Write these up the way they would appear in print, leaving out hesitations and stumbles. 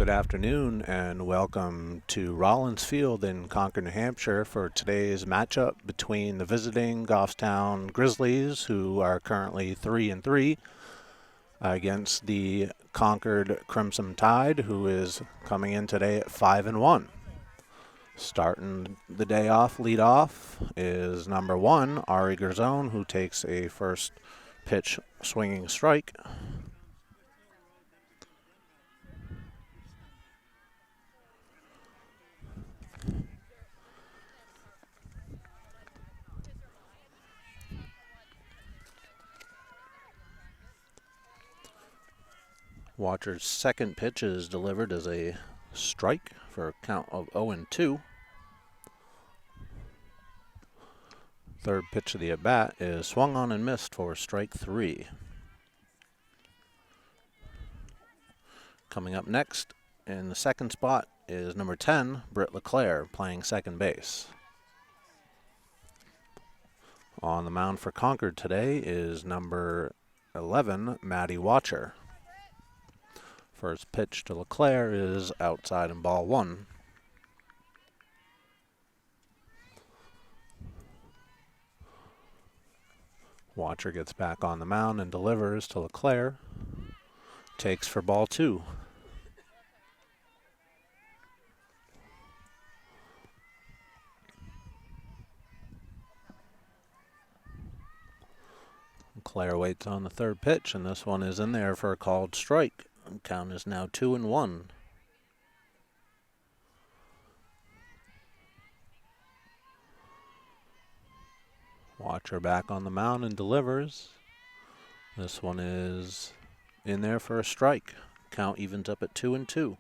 Good afternoon and welcome to Rollins Field in Concord, New Hampshire for today's matchup between the visiting Goffstown Grizzlies, who are currently 3-3, against the Concord Crimson Tide, who is coming in today at 5-1. Starting the day off, lead off, is number 1, Ari Garzone, who takes a first pitch swinging strike. Watcher's second pitch is delivered as a strike for a count of 0-2. Third pitch of the at-bat is swung on and missed for strike 3. Coming up next in the second spot is number 10, Britt LeClaire, playing second base. On the mound for Concord today is number 11, Maddie Watcher. First pitch to LeClaire is outside and ball 1. Watcher gets back on the mound and delivers to LeClaire. Takes for ball 2. LeClaire waits on the third pitch, and this one is in there for a called strike. Count is now 2-1. Watcher back on the mound and delivers. This one is in there for a strike. Count evens up at 2-2.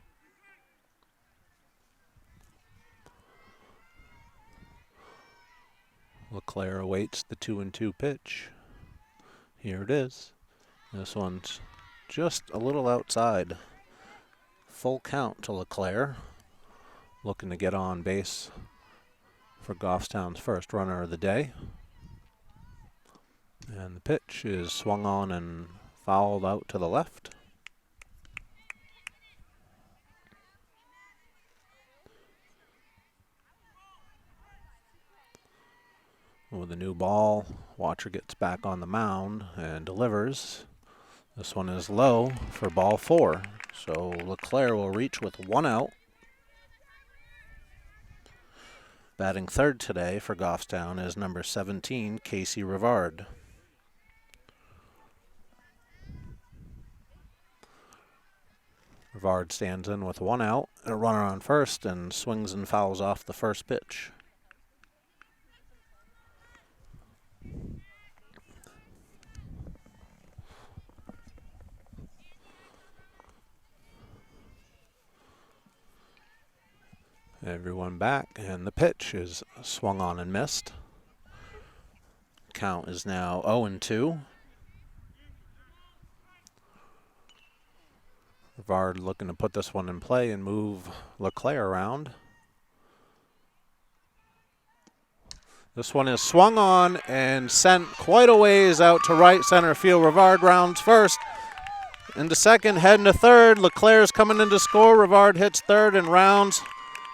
LeClaire awaits the 2-2 pitch. Here it is. This one's just a little outside. Full count to LeClaire, looking to get on base for Goffstown's first runner of the day. And the pitch is swung on and fouled out to the left. With a new ball, Watcher gets back on the mound and delivers. This one is low for ball 4, so LeClaire will reach with 1 out. Batting third today for Goffstown is number 17, Casey Rivard. Rivard stands in with 1 out, a runner on first, and swings and fouls off the first pitch. Everyone back, and the pitch is swung on and missed. Count is now 0-2. Rivard looking to put this one in play and move LeClaire around. This one is swung on and sent quite a ways out to right center field. Rivard rounds first. Into second, heading to third. LeClaire's coming in to score. Rivard hits third and rounds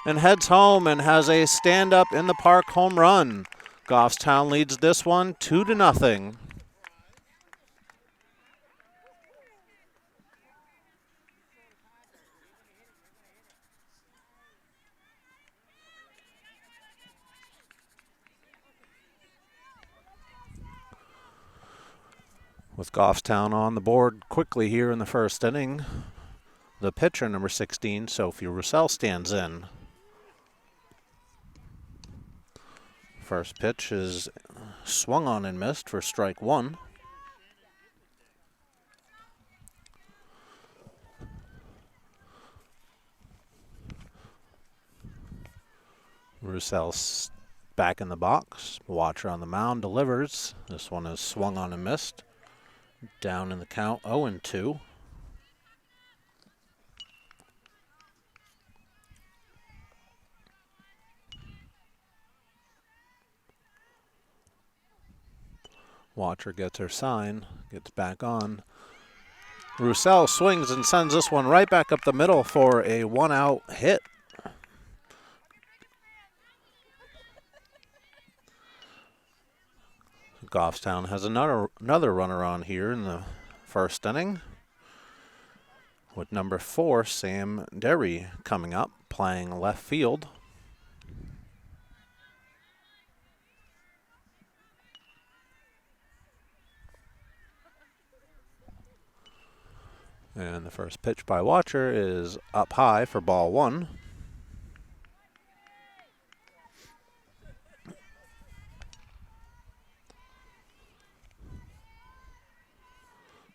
and heads home and has a stand-up in the park home run. Goffstown leads this one 2-0. With Goffstown on the board quickly here in the first inning, the pitcher, number 16, Sophie Roussel, stands in. First pitch is swung on and missed for strike one. Roussel's back in the box. Watcher on the mound delivers. This one is swung on and missed. Down in the count, 0-2. Watcher gets her sign, gets back on. Roussel swings and sends this one right back up the middle for a one-out hit. Goffstown has another runner on here in the first inning, with number 4, Sam Derry, coming up, playing left field. And the first pitch by Watcher is up high for ball one.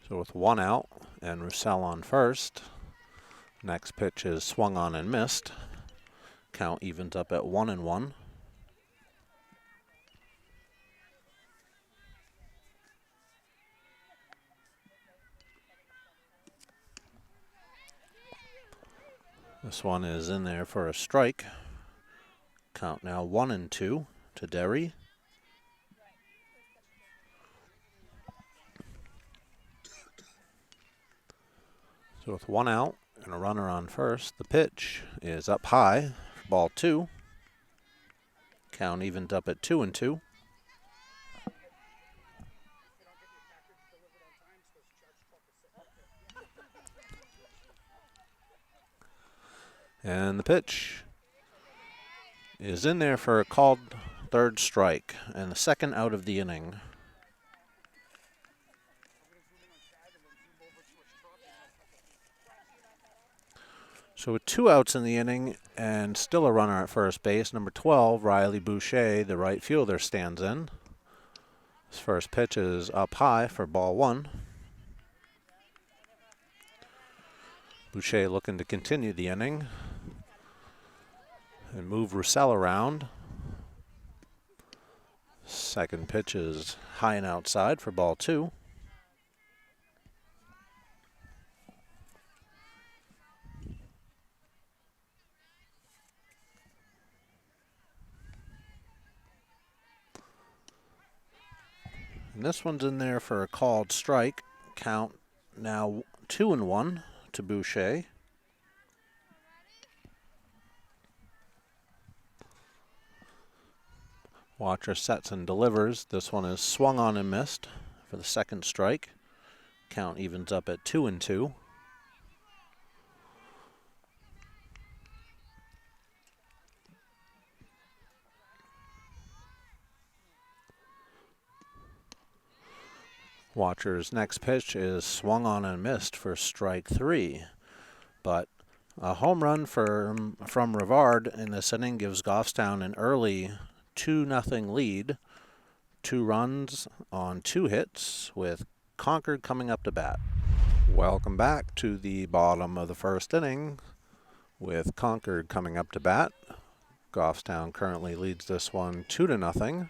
So with one out and Roussel on first, next pitch is swung on and missed. Count evens up at 1-1. This one is in there for a strike. Count now 1-2 to Derry. So with one out and a runner on first, the pitch is up high for ball two. Count evened up at 2-2. And the pitch is in there for a called third strike and the second out of the inning. So with two outs in the inning and still a runner at first base, number 12, Riley Boucher, the right fielder, stands in. His first pitch is up high for ball one. Boucher looking to continue the inning and move Roussel around. Second pitch is high and outside for ball two. And this one's in there for a called strike. Count now 2-1 to Boucher. Watcher sets and delivers. This one is swung on and missed for the second strike. Count evens up at 2-2. Watcher's next pitch is swung on and missed for strike three. But a home run from Rivard in this inning gives Goffstown an early 2-0 lead. 2 runs on 2 hits with Concord coming up to bat. Welcome back to the bottom of the first inning with Concord coming up to bat. Goffstown currently leads this one 2-0.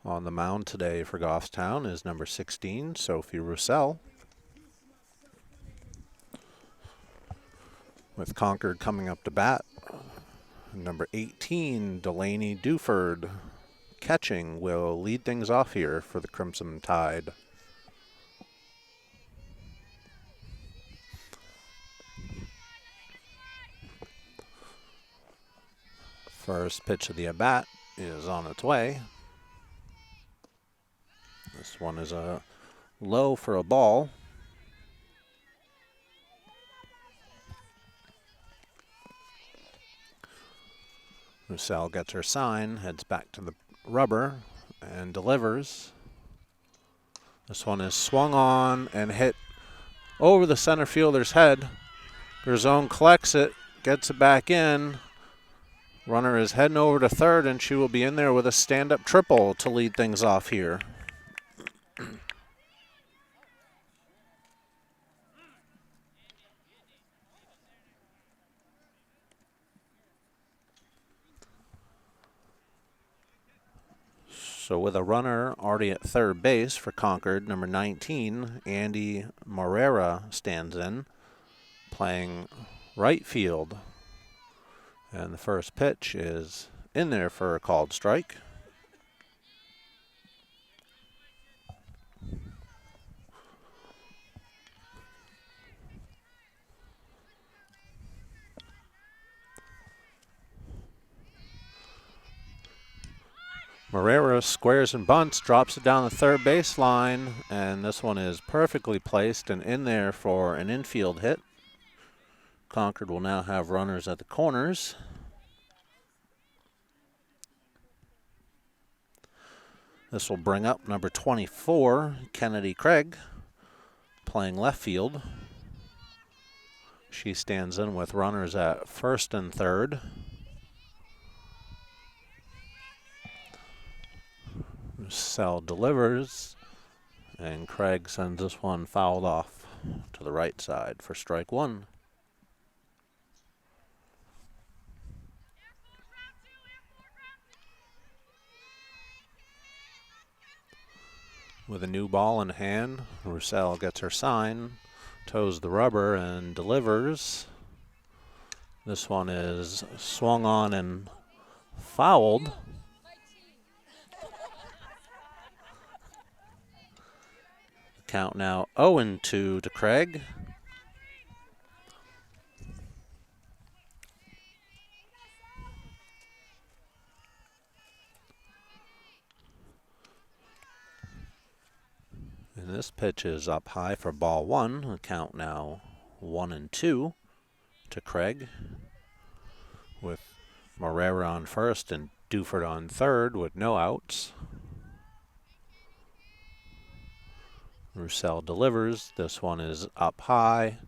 On the mound today for Goffstown is number 16, Sophie Roussel. With Concord coming up to bat, number 18, Delaney Duford, catching, will lead things off here for the Crimson Tide. First pitch of the at-bat is on its way. This one is a low for a ball. Roussel gets her sign, heads back to the rubber, and delivers. This one is swung on and hit over the center fielder's head. Berzone collects it, gets it back in. Runner is heading over to third, and she will be in there with a stand-up triple to lead things off here. So with a runner already at third base for Concord, number 19, Andy Morera stands in, playing right field. And the first pitch is in there for a called strike. Morera squares and bunts, drops it down the third baseline, and this one is perfectly placed and in there for an infield hit. Concord will now have runners at the corners. This will bring up number 24, Kennedy Craig, playing left field. She stands in with runners at first and third. Roussel delivers, and Craig sends this one fouled off to the right side for strike one. With a new ball in hand, Roussel gets her sign, toes the rubber, and delivers. This one is swung on and fouled. Count now 0-2 to Craig. And this pitch is up high for ball one. The count now 1-2 to Craig, with Morera on first and Duford on third with no outs. Roussel delivers. This one is up high.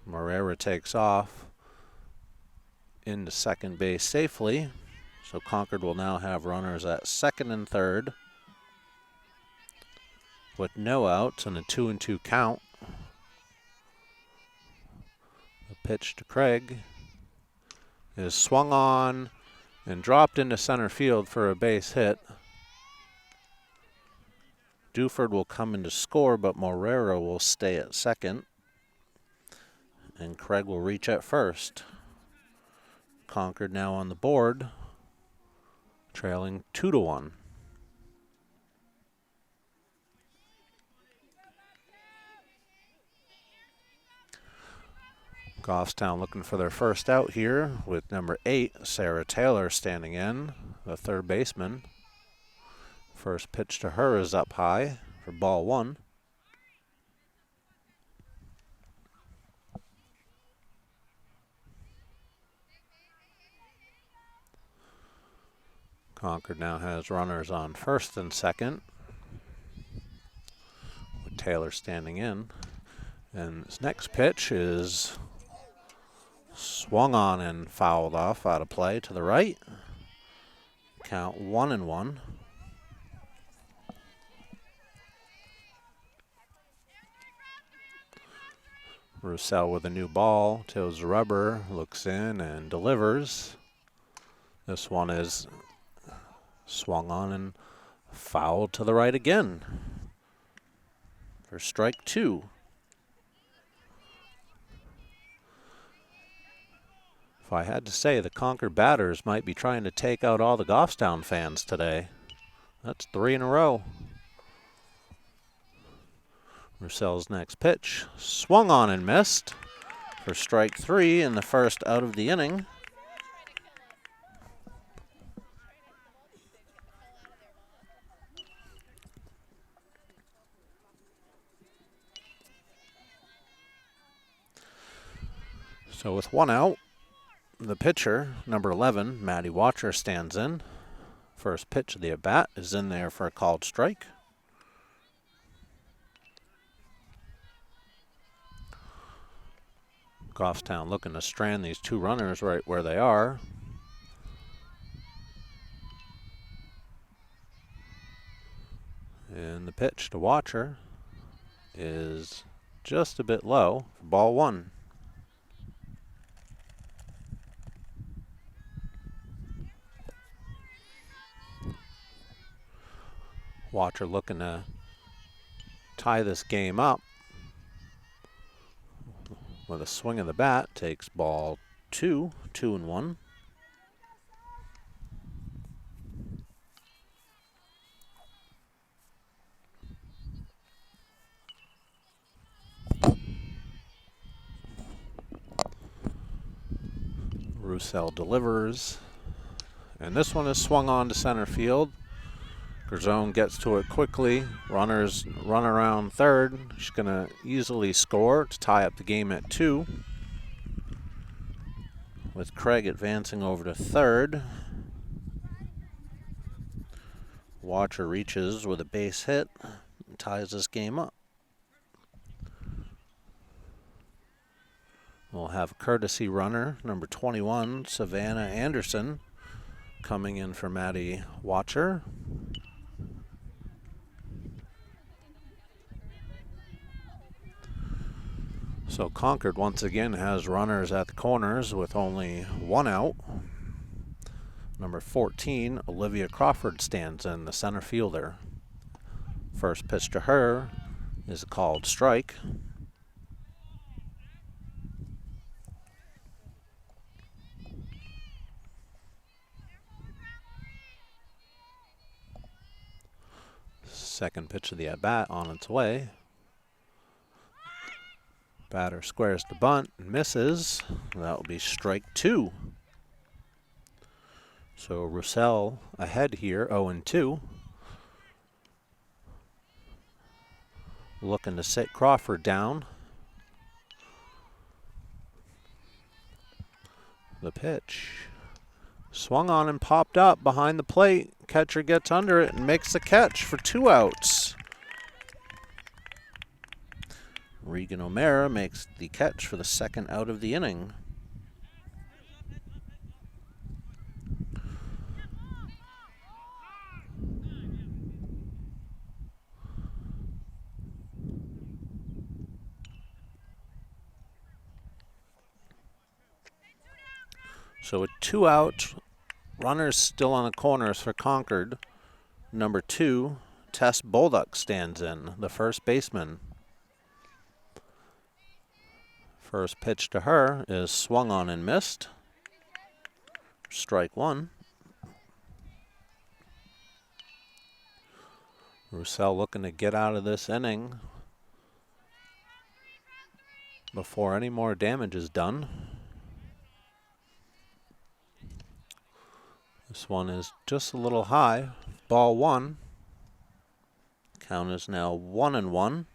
Morera takes off into second base safely. So Concord will now have runners at second and third with no outs and a 2-2 count. The pitch to Craig is swung on and dropped into center field for a base hit. Duford will come in to score, but Morera will stay at second, and Craig will reach at first. Concord now on the board, trailing 2-1. Goffstown looking for their first out here with number 8, Sarah Taylor, standing in, the third baseman. First pitch to her is up high for ball one. Concord now has runners on first and second, with Taylor standing in. And this next pitch is swung on and fouled off out of play to the right. Count 1-1. Roussel with a new ball, toes the rubber, looks in and delivers. This one is swung on and fouled to the right again for strike 2. If I had to say, the Concord batters might be trying to take out all the Goffstown fans today. That's 3 in a row. Roussel's next pitch, swung on and missed for strike 3 in the first out of the inning. So with 1 out, the pitcher, number 11, Matty Watcher, stands in. First pitch of the at-bat is in there for a called strike. Goffstown looking to strand these 2 runners right where they are. And the pitch to Watcher is just a bit low for ball 1. Watcher looking to tie this game up with a swing of the bat, takes ball 2, 2-1. Roussel delivers, and this one is swung on to center field. Garzone gets to it quickly. Runners run around third. She's going to easily score to tie up the game at 2. With Craig advancing over to third. Watcher reaches with a base hit and ties this game up. We'll have a courtesy runner, number 21, Savannah Anderson, coming in for Matty Watcher. So Concord once again has runners at the corners with only 1 out. Number 14, Olivia Crawford, stands in, the center fielder. First pitch to her is a called strike. Second pitch of the at-bat on its way. Batter squares the bunt and misses. That will be strike 2. So Roussel ahead here, 0-2. Looking to sit Crawford down. The pitch. Swung on and popped up behind the plate. Catcher gets under it and makes the catch for 2 outs. Regan O'Mara makes the catch for the second out of the inning. So with 2 outs, runners still on the corners for Concord. Number 2, Tess Bolduck, stands in, the first baseman. First pitch to her is swung on and missed. Strike 1. Roussel looking to get out of this inning before any more damage is done. This one is just a little high. Ball 1. Count is now 1-1.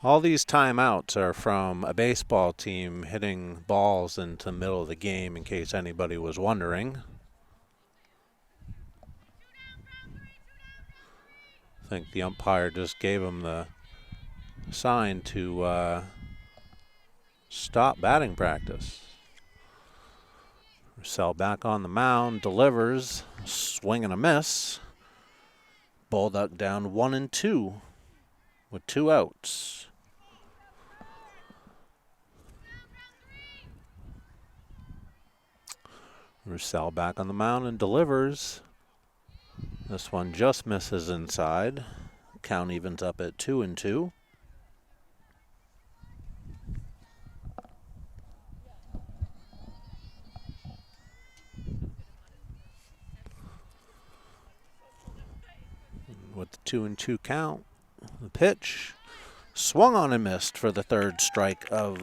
All these timeouts are from a baseball team hitting balls into the middle of the game, in case anybody was wondering. I think the umpire just gave him the sign to stop batting practice. Roussel back on the mound, delivers, swing and a miss. Bolduc down 1-2 with 2 outs. Roussel back on the mound and delivers. This one just misses inside. Count evens up at 2-2. With the 2-2 count, the pitch swung on and missed for the third strike of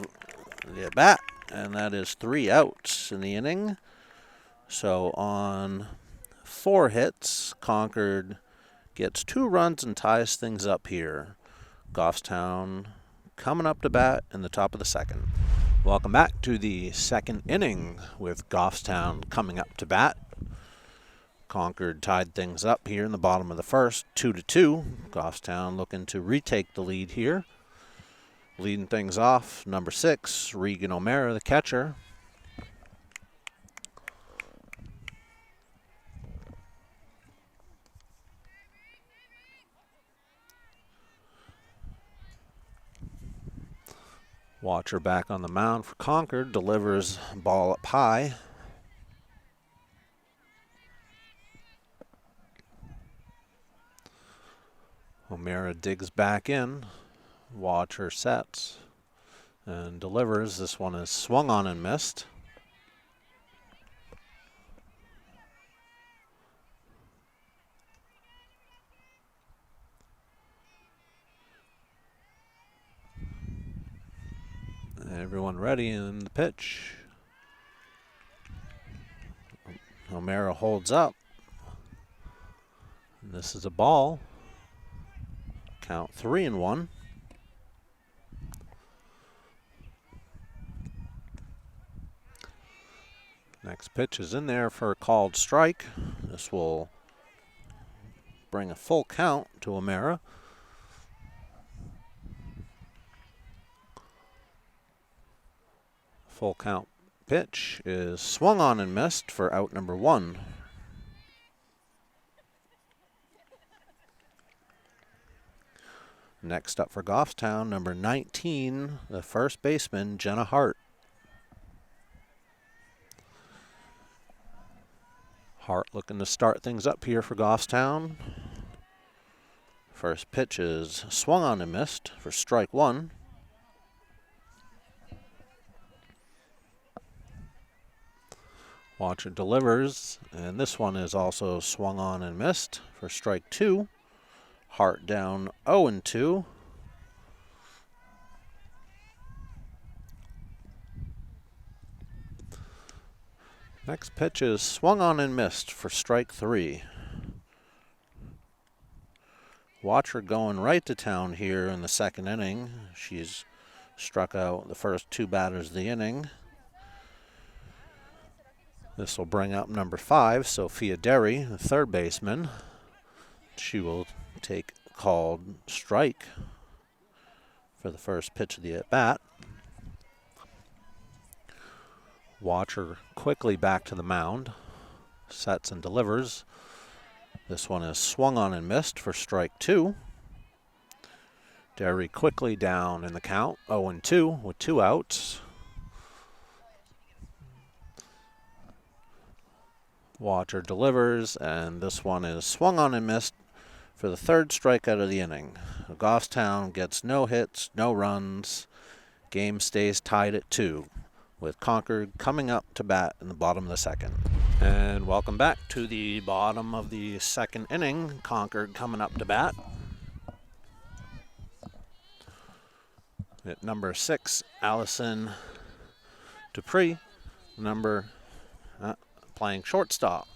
the at bat, and that is 3 outs in the inning. So on 4 hits, Concord gets 2 runs and ties things up here. Goffstown coming up to bat in the top of the second. Welcome back to the second inning with Goffstown coming up to bat. Concord tied things up here in the bottom of the first, 2-2. Goffstown looking to retake the lead here. Leading things off, number 6, Regan O'Mara, the catcher. Watcher back on the mound for Concord, delivers ball up high. O'Mara digs back in. Watcher sets and delivers. This one is swung on and missed. Everyone ready in the pitch. O'Mara holds up. And this is a ball. Count 3-1. Next pitch is in there for a called strike. This will bring a full count to O'Mara. Full count pitch is swung on and missed for out number 1. Next up for Goffstown, number 19, the first baseman, Jenna Hart. Hart looking to start things up here for Goffstown. First pitch is swung on and missed for strike 1. Watcher delivers, and this one is also swung on and missed for strike 2. Hart down 0-2. Next pitch is swung on and missed for strike 3. Watcher going right to town here in the second inning. She's struck out the first 2 batters of the inning. This will bring up number 5, Sophia Derry, the third baseman. She will take called strike for the first pitch of the at-bat. Watcher quickly back to the mound, sets and delivers. This one is swung on and missed for strike 2. Derry quickly down in the count, 0-2 with 2 outs. Watcher delivers, and this one is swung on and missed for the third strikeout of the inning. Goffstown gets no hits, no runs. Game stays tied at 2, with Concord coming up to bat in the bottom of the second. And welcome back to the bottom of the second inning. Concord coming up to bat. At number 6, Allison Dupree, playing shortstop.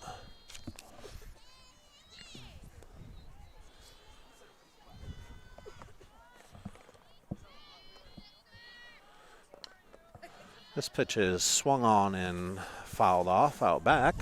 This pitch is swung on and fouled off out back.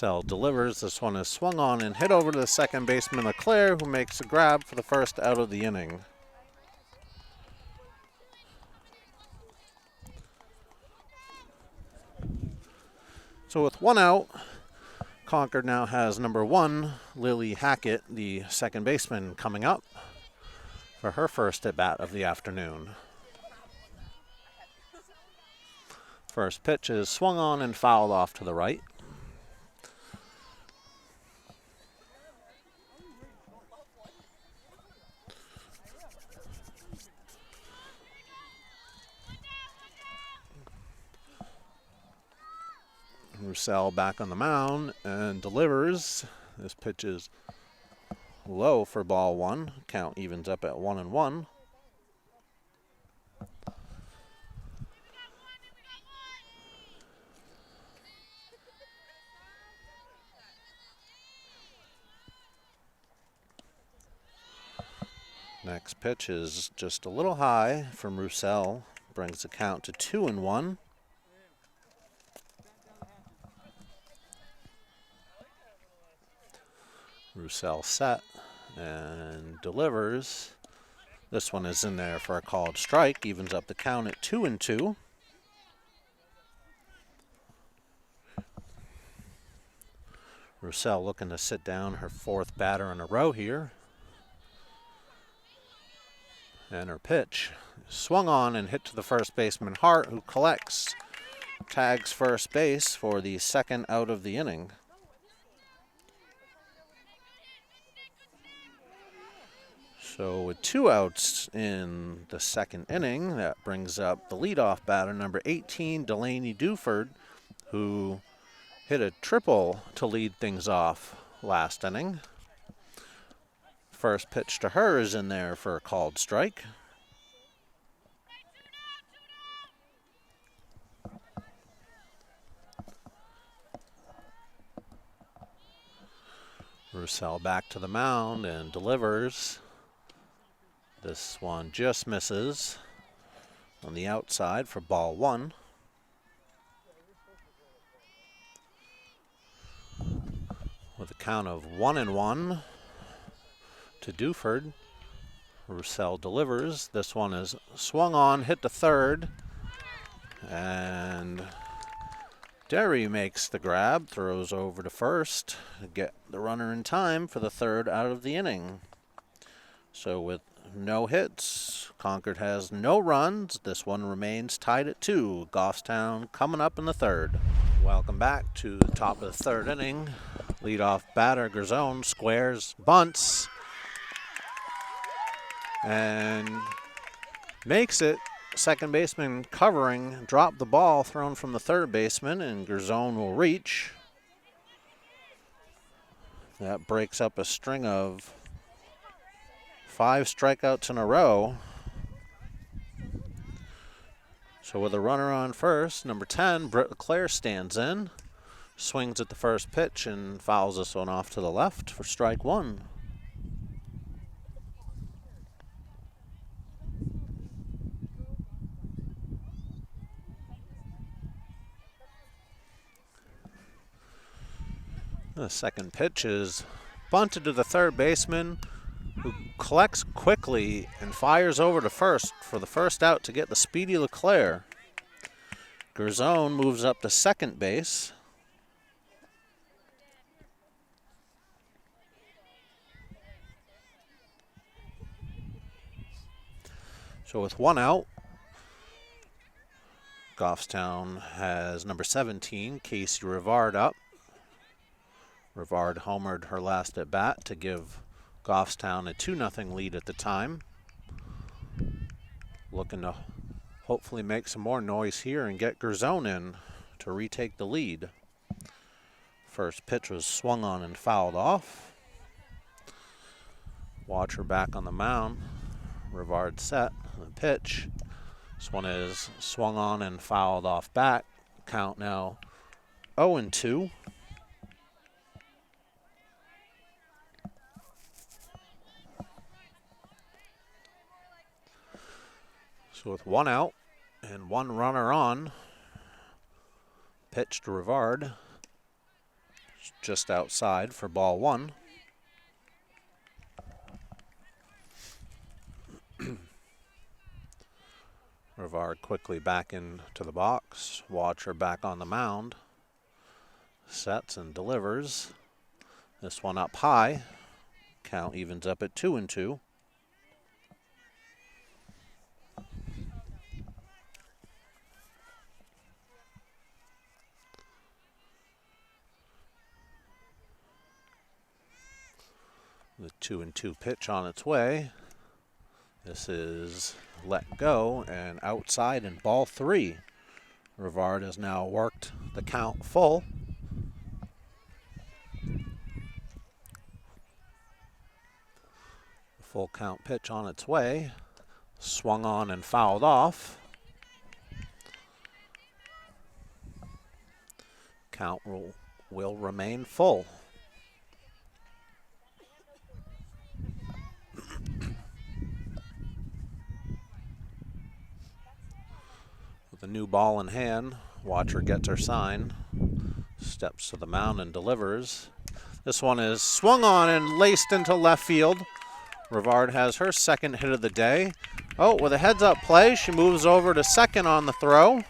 Roussel delivers. This one is swung on and hit over to the second baseman LeClaire, who makes a grab for the first out of the inning. So with one out, Concord now has number 1, Lily Hackett, the second baseman, coming up for her first at bat of the afternoon. First pitch is swung on and fouled off to the right. Roussel back on the mound and delivers. This pitch is low for ball 1. Count evens up at 1-1. Next pitch is just a little high from Roussel. Brings the count to 2-1. Roussel set and delivers. This one is in there for a called strike. Evens up the count at 2-2. Roussel looking to sit down her 4th batter in a row here. And her pitch swung on and hit to the first baseman Hart, who collects, tags first base for the second out of the inning. So with 2 outs in the second inning, that brings up the leadoff batter, number 18, Delaney Duford, who hit a triple to lead things off last inning. First pitch to her is in there for a called strike. Roussel back to the mound and delivers. This one just misses on the outside for ball 1. With a count of 1-1 to Duford, Roussel delivers. This one is swung on, hit to third, and Derry makes the grab, throws over to first to get the runner in time for the third out of the inning. So with no hits, Concord has no runs. This one remains tied at 2. Goffstown coming up in the third. Welcome back to the top of the third inning. Leadoff batter Garzone squares, bunts, and makes it. Second baseman covering, dropped the ball thrown from the third baseman, and Garzone will reach. That breaks up a string of 5 strikeouts in a row. So with a runner on first, number 10, Britt LeClaire stands in, swings at the first pitch and fouls this one off to the left for strike 1. The second pitch is bunted to the third baseman, who collects quickly and fires over to first for the first out to get the speedy LeClaire. Garzone moves up to second base. So with 1 out, Goffstown has number 17, Casey Rivard, up. Rivard homered her last at bat to give Goffstown a 2-0 lead at the time. Looking to hopefully make some more noise here and get Garzone in to retake the lead. First pitch was swung on and fouled off. Watcher back on the mound. Rivard set. The pitch. This one is swung on and fouled off back. Count now 0-2. So with 1 out and 1 runner on, pitch to Rivard. just outside for ball one. Rivard quickly back into the box. Watcher back on the mound. Sets and delivers. This one up high. Count evens up at 2-2. The 2-2 pitch on its way. This is let go and outside in ball three. Rivard has now worked the count full. The full count pitch on its way. Swung on and fouled off. Count will remain full. With a new ball in hand, Watcher gets her sign, steps to the mound and delivers. This one is swung on and laced into left field. Rivard has her second hit of the day. Oh, with a heads-up play, she moves over to second on the throw.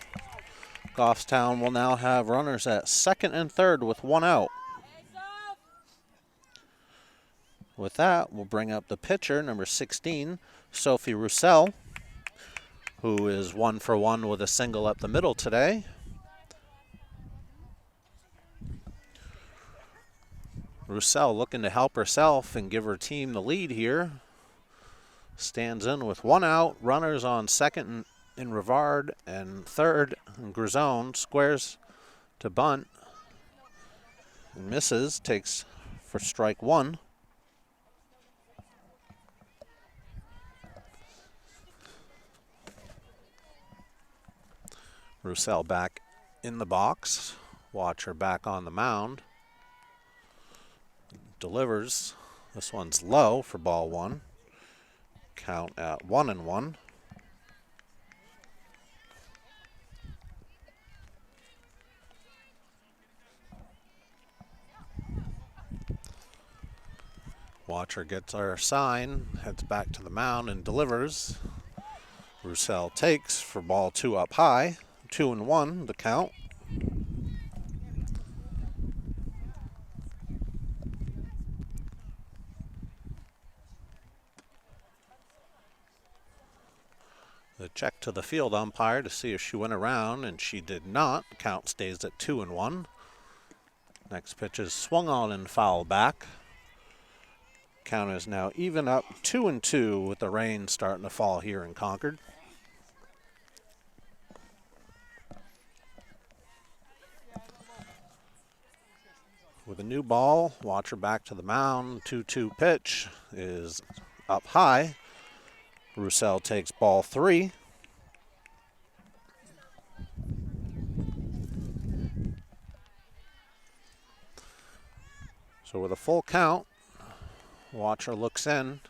Goffstown will now have runners at second and third with one out. With that, we'll bring up the pitcher, number 16, Sophie Roussel, who is 1 for 1 with a single up the middle today. Roussel looking to help herself and give her team the lead here. Stands in with one out, runners on second in Rivard and third in Grisone. Squares to bunt and misses, takes for strike one. Roussel back in the box. Watcher back on the mound. Delivers. This one's low for ball one. Count at 1-1. Watcher gets our sign, heads back to the mound and delivers. Roussel takes for ball two up high. 2-1 the count. The check to the field umpire to see if she went around, and she did not. The count stays at 2-1. Next pitch is swung on and foul back. Count is now even up 2-2 with the rain starting to fall here in Concord. With a new ball, Watcher back to the mound. 2-2 pitch is up high. Roussel takes ball three. So with a full count, Watcher looks in,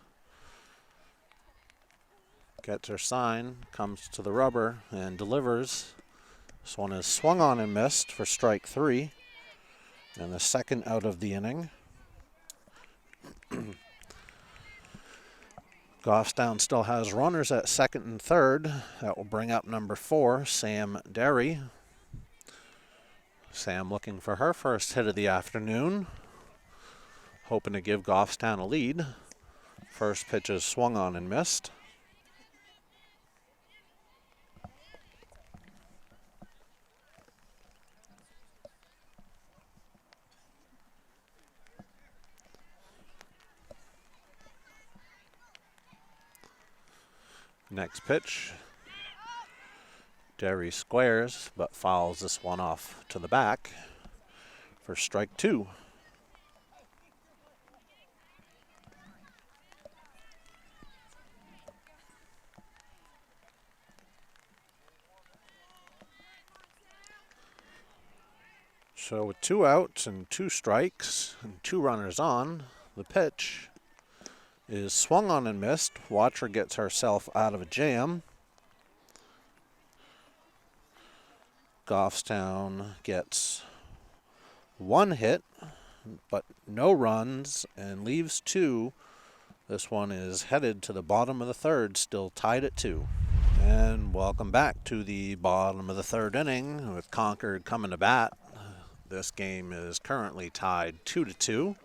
gets her sign, comes to the rubber and delivers. This one is swung on and missed for strike three. And the second out of the inning. Goffstown still has runners at second and third. That will bring up number 4, Sam Derry. Sam looking for her first hit of the afternoon. Hoping to give Goffstown a lead. First pitch is swung on and missed. Next pitch, Derry squares, but fouls this one off to the back for strike two. So with 2 outs and 2 strikes and 2 runners on, the pitch is swung on and missed. Watcher gets herself out of a jam. Goffstown gets one hit, but no runs, and leaves 2. This one is headed to the bottom of the third, still tied at 2. And welcome back to the bottom of the third inning with Concord coming to bat. This game is currently tied 2-2.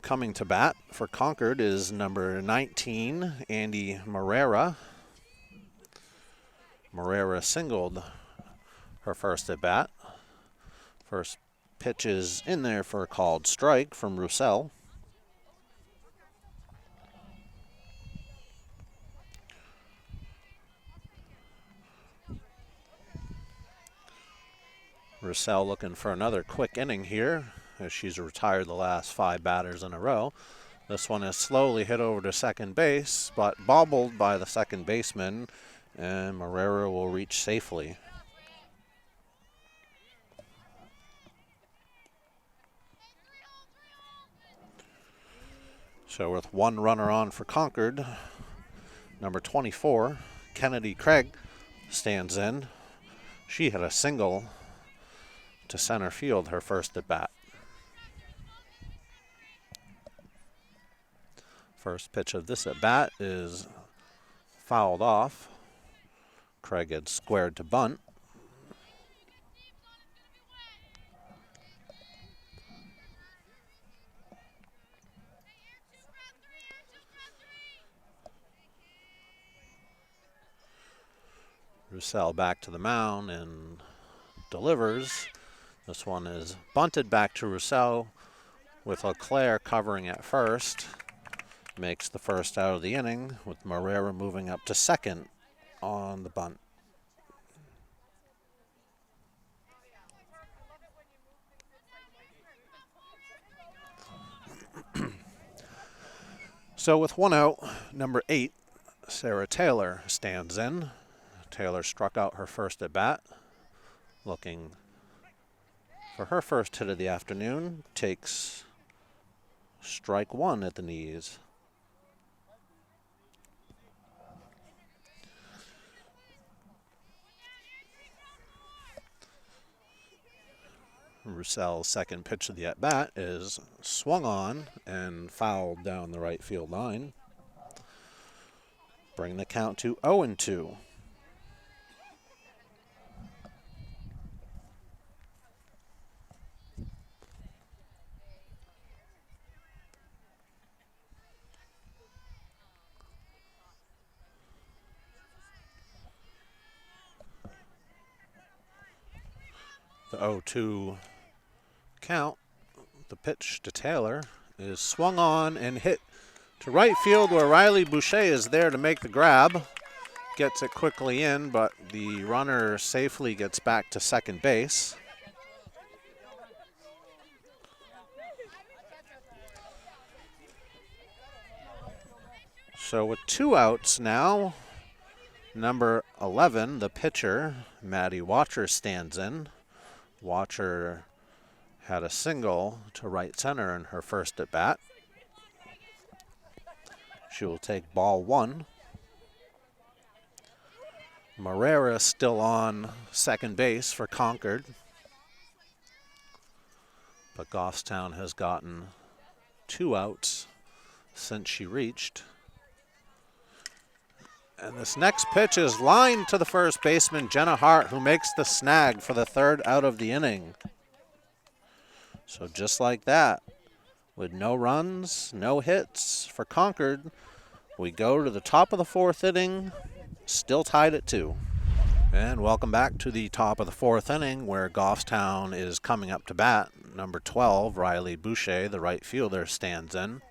Coming to bat for Concord is number 19, Andy Morera. Morera singled her first at bat. First pitch is in there for a called strike from Roussel. Roussel looking for another quick inning here, as she's retired the last 5 batters in a row. This one is slowly hit over to second base, but bobbled by the second baseman, and Morera will reach safely. So with 1 runner on for Concord, number 24, Kennedy Craig, stands in. She hit a single to center field her first at bat. First pitch of this at bat is fouled off. Craig had squared to bunt. Roussel back to the mound and delivers. This one is bunted back to Roussel with Leclerc covering at first. Makes the first out of the inning with Morera moving up to second on the bunt. So with 1 out, number 8, Sarah Taylor stands in. Taylor struck out her first at bat, looking for her first hit of the afternoon. Takes strike 1 at the knees. Roussel's second pitch of the at-bat is swung on and fouled down the right field line. Bring the count to 0-2. The 0-2 count. The pitch to Taylor is swung on and hit to right field, where Riley Boucher is there to make the grab. Gets it quickly in, but the runner safely gets back to second base. So with 2 outs now, number 11, the pitcher, Maddie Watcher, stands in. Watcher had a single to right center in her first at bat. She will take ball 1. Morera still on second base for Concord, but Goffstown has gotten 2 outs since she reached. And this next pitch is lined to the first baseman, Jenna Hart, who makes the snag for the 3rd out of the inning. So just like that, with no runs, no hits for Concord, we go to the top of the 4th inning, still tied at 2. And welcome back to the top of the 4th inning, where Goffstown is coming up to bat. Number 12, Riley Boucher, the right fielder, stands in.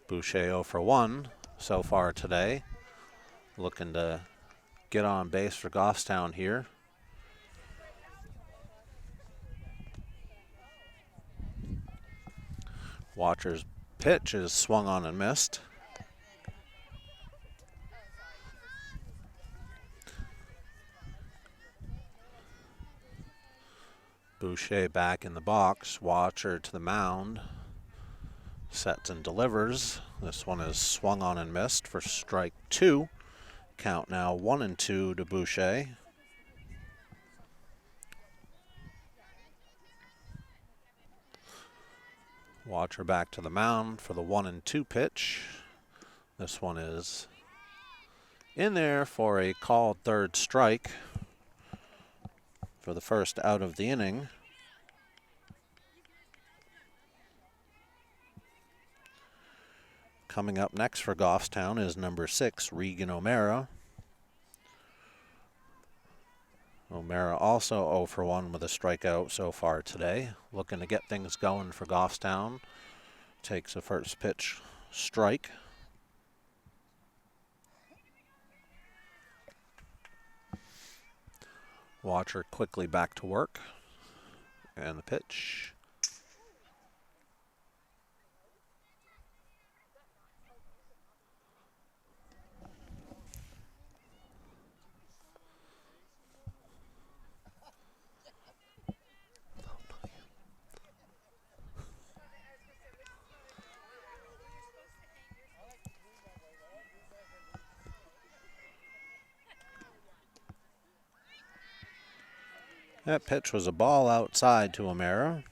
Boucher 0 for 1 so far today. Looking to get on base for Goffstown here. Watcher's pitch is swung on and missed. Boucher back in the box. Watcher to the mound. Sets and delivers. This one is swung on and missed for strike 2. Count now 1-2 to Boucher. Watcher back to the mound for the 1-2 pitch. This one is in there for a called third strike for the first out of the inning. Coming up next for Goffstown is number 6, Regan O'Mara. O'Mara also 0 for 1 with a strikeout so far today. Looking to get things going for Goffstown. Takes a first pitch strike. Watcher quickly back to work. And the pitch. That pitch was a ball outside to O'Mara.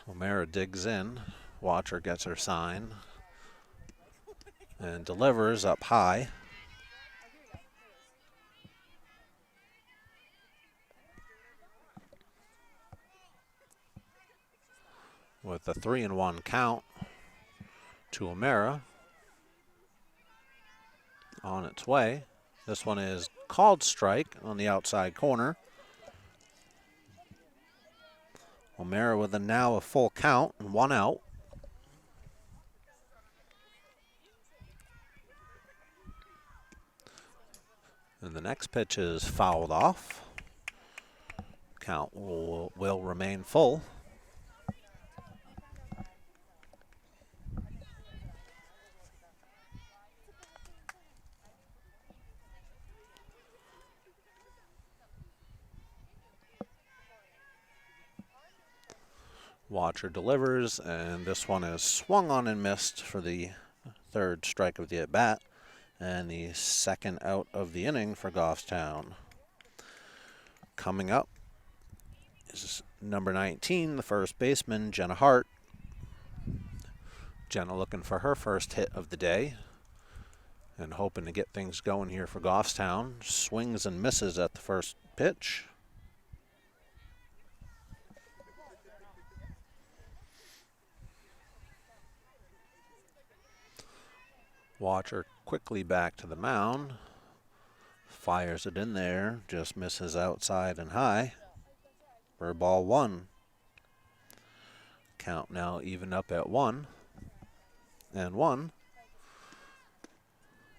O'Mara digs in. Watcher gets her sign and delivers up high. With a 3-1 count to O'Mara. On its way. This one is called strike on the outside corner. O'Mara with now a full count and 1 out. And the next pitch is fouled off. Count will remain full. Watcher delivers, and this one is swung on and missed for the third strike of the at-bat, and the second out of the inning for Goffstown. Coming up is number 19, the first baseman, Jenna Hart. Jenna looking for her first hit of the day and hoping to get things going here for Goffstown. Swings and misses at the first pitch. Watcher quickly back to the mound. Fires it in there, just misses outside and high for ball 1. Count now even up at 1-1.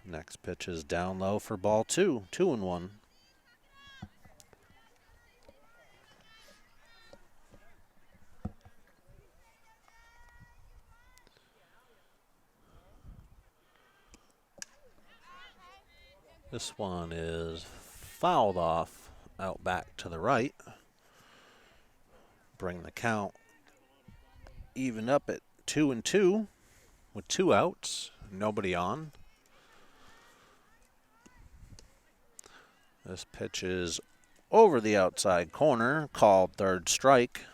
Next pitch is down low for ball 2, 2-1. This one is fouled off out back to the right. Bring the count even up at 2-2 with 2 outs, nobody on. This pitch is over the outside corner, called third strike.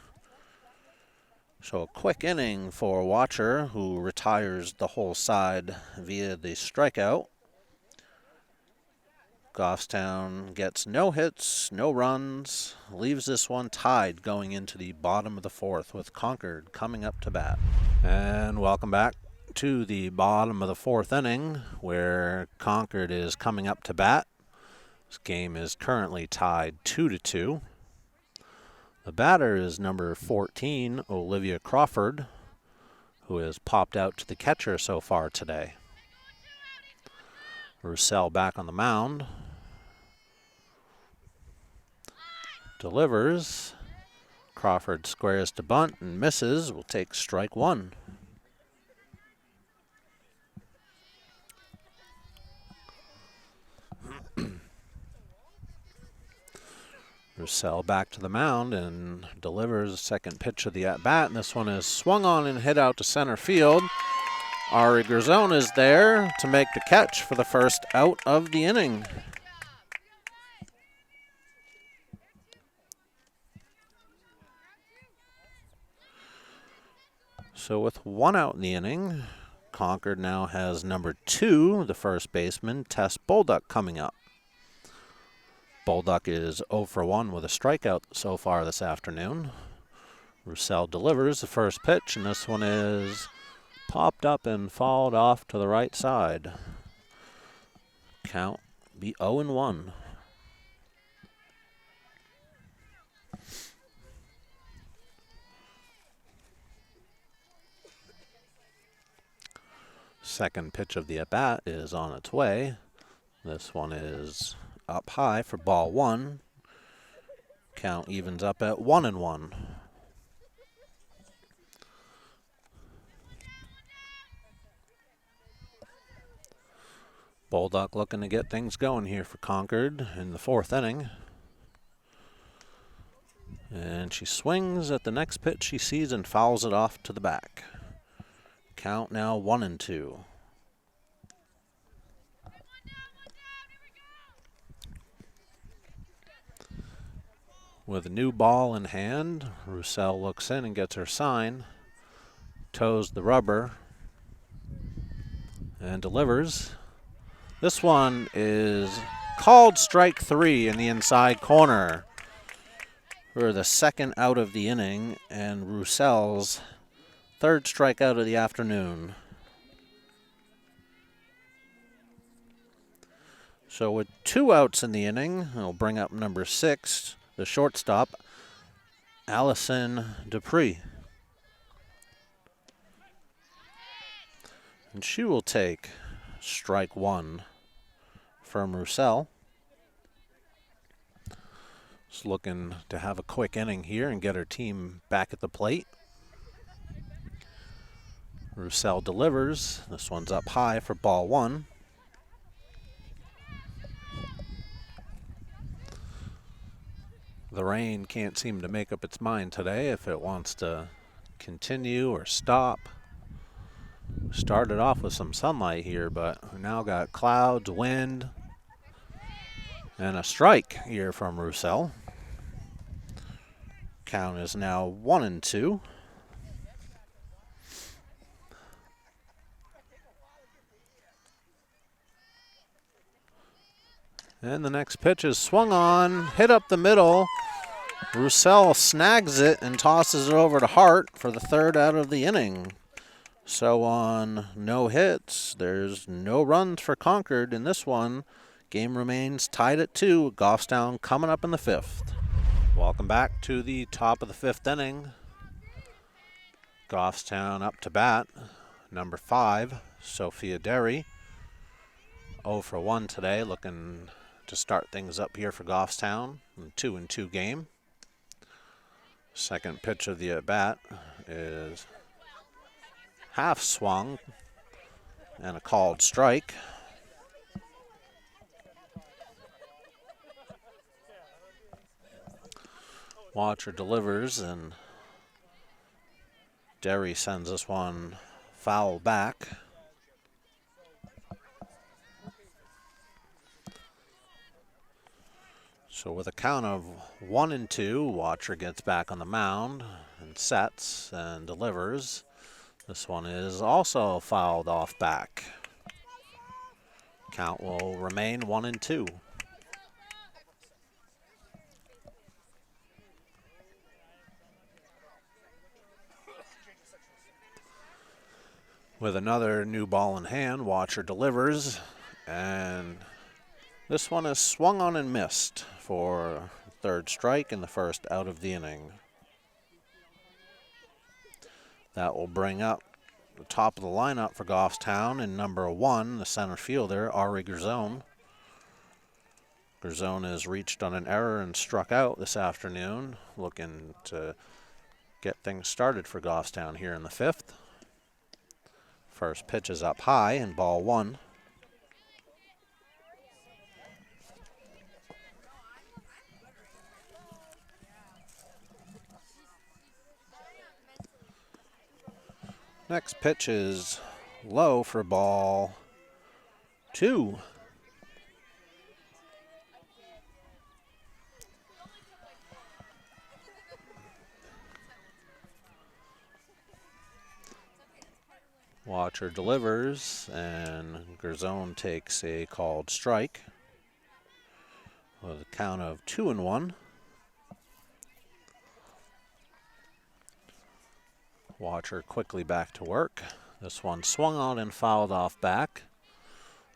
So a quick inning for Watcher, who retires the whole side via the strikeout. Goffstown gets no hits, no runs, leaves this one tied going into the bottom of the 4th with Concord coming up to bat. And welcome back to the bottom of the 4th inning where Concord is coming up to bat. This game is currently tied 2-2. The batter is number 14, Olivia Crawford, who has popped out to the catcher so far today. Roussel back on the mound. Delivers. Crawford squares to bunt and misses. Will take strike 1. Roussel back to the mound and delivers the second pitch of the at-bat. And this one is swung on and hit out to center field. Ari Grzone is there to make the catch for the first out of the inning. So with 1 out in the inning, Concord now has number 2, the first baseman, Tess Bolduck, coming up. Bolduck is 0 for 1 with a strikeout so far this afternoon. Roussel delivers the first pitch, and this one is popped up and fouled off to the right side. Count be 0-1. Second pitch of the at-bat is on its way. This one is up high for ball 1. Count evens up at 1-1. Bolduck looking to get things going here for Concord in the 4th inning. And she swings at the next pitch she sees and fouls it off to the back. Count now 1-2. With a new ball in hand, Roussel looks in and gets her sign, toes the rubber, and delivers. This one is called strike 3 in the inside corner for the second out of the inning and Roussel's 3rd strikeout of the afternoon. So with 2 outs in the inning, we'll bring up number 6, the shortstop, Allison Dupree. And she will take strike 1 from Roussel. Just looking to have a quick inning here and get her team back at the plate. Roussel delivers. This one's up high for ball 1. The rain can't seem to make up its mind today if it wants to continue or stop. Started off with some sunlight here, but we now got clouds, wind, and a strike here from Roussel. Count is now 1-2. And the next pitch is swung on, hit up the middle. Roussel snags it and tosses it over to Hart for the 3rd out of the inning. So on no hits, there's no runs for Concord in this one. Game remains tied at 2. Goffstown coming up in the 5th. Welcome back to the top of the 5th inning. Goffstown up to bat. Number 5, Sophia Derry. 0 for 1 today, looking to start things up here for Goffstown. A 2-2 game. Second pitch of the at-bat is half swung and a called strike. Watcher delivers and Derry sends this one foul back. So with a count of 1-2, Watcher gets back on the mound and sets and delivers. This one is also fouled off back. Count will remain 1-2. With another new ball in hand, Watcher delivers, and this one is swung on and missed for 3rd strike and the 1st out of the inning. That will bring up the top of the lineup for Goffstown in number 1, the center fielder, Ari Grzone. Grzone has reached on an error and struck out this afternoon, looking to get things started for Goffstown here in the 5th. First pitch is up high and ball 1. Next pitch is low for ball 2. Watcher delivers, and Gerzone takes a called strike with a count of 2-1. Watcher quickly back to work. This one swung on and fouled off back.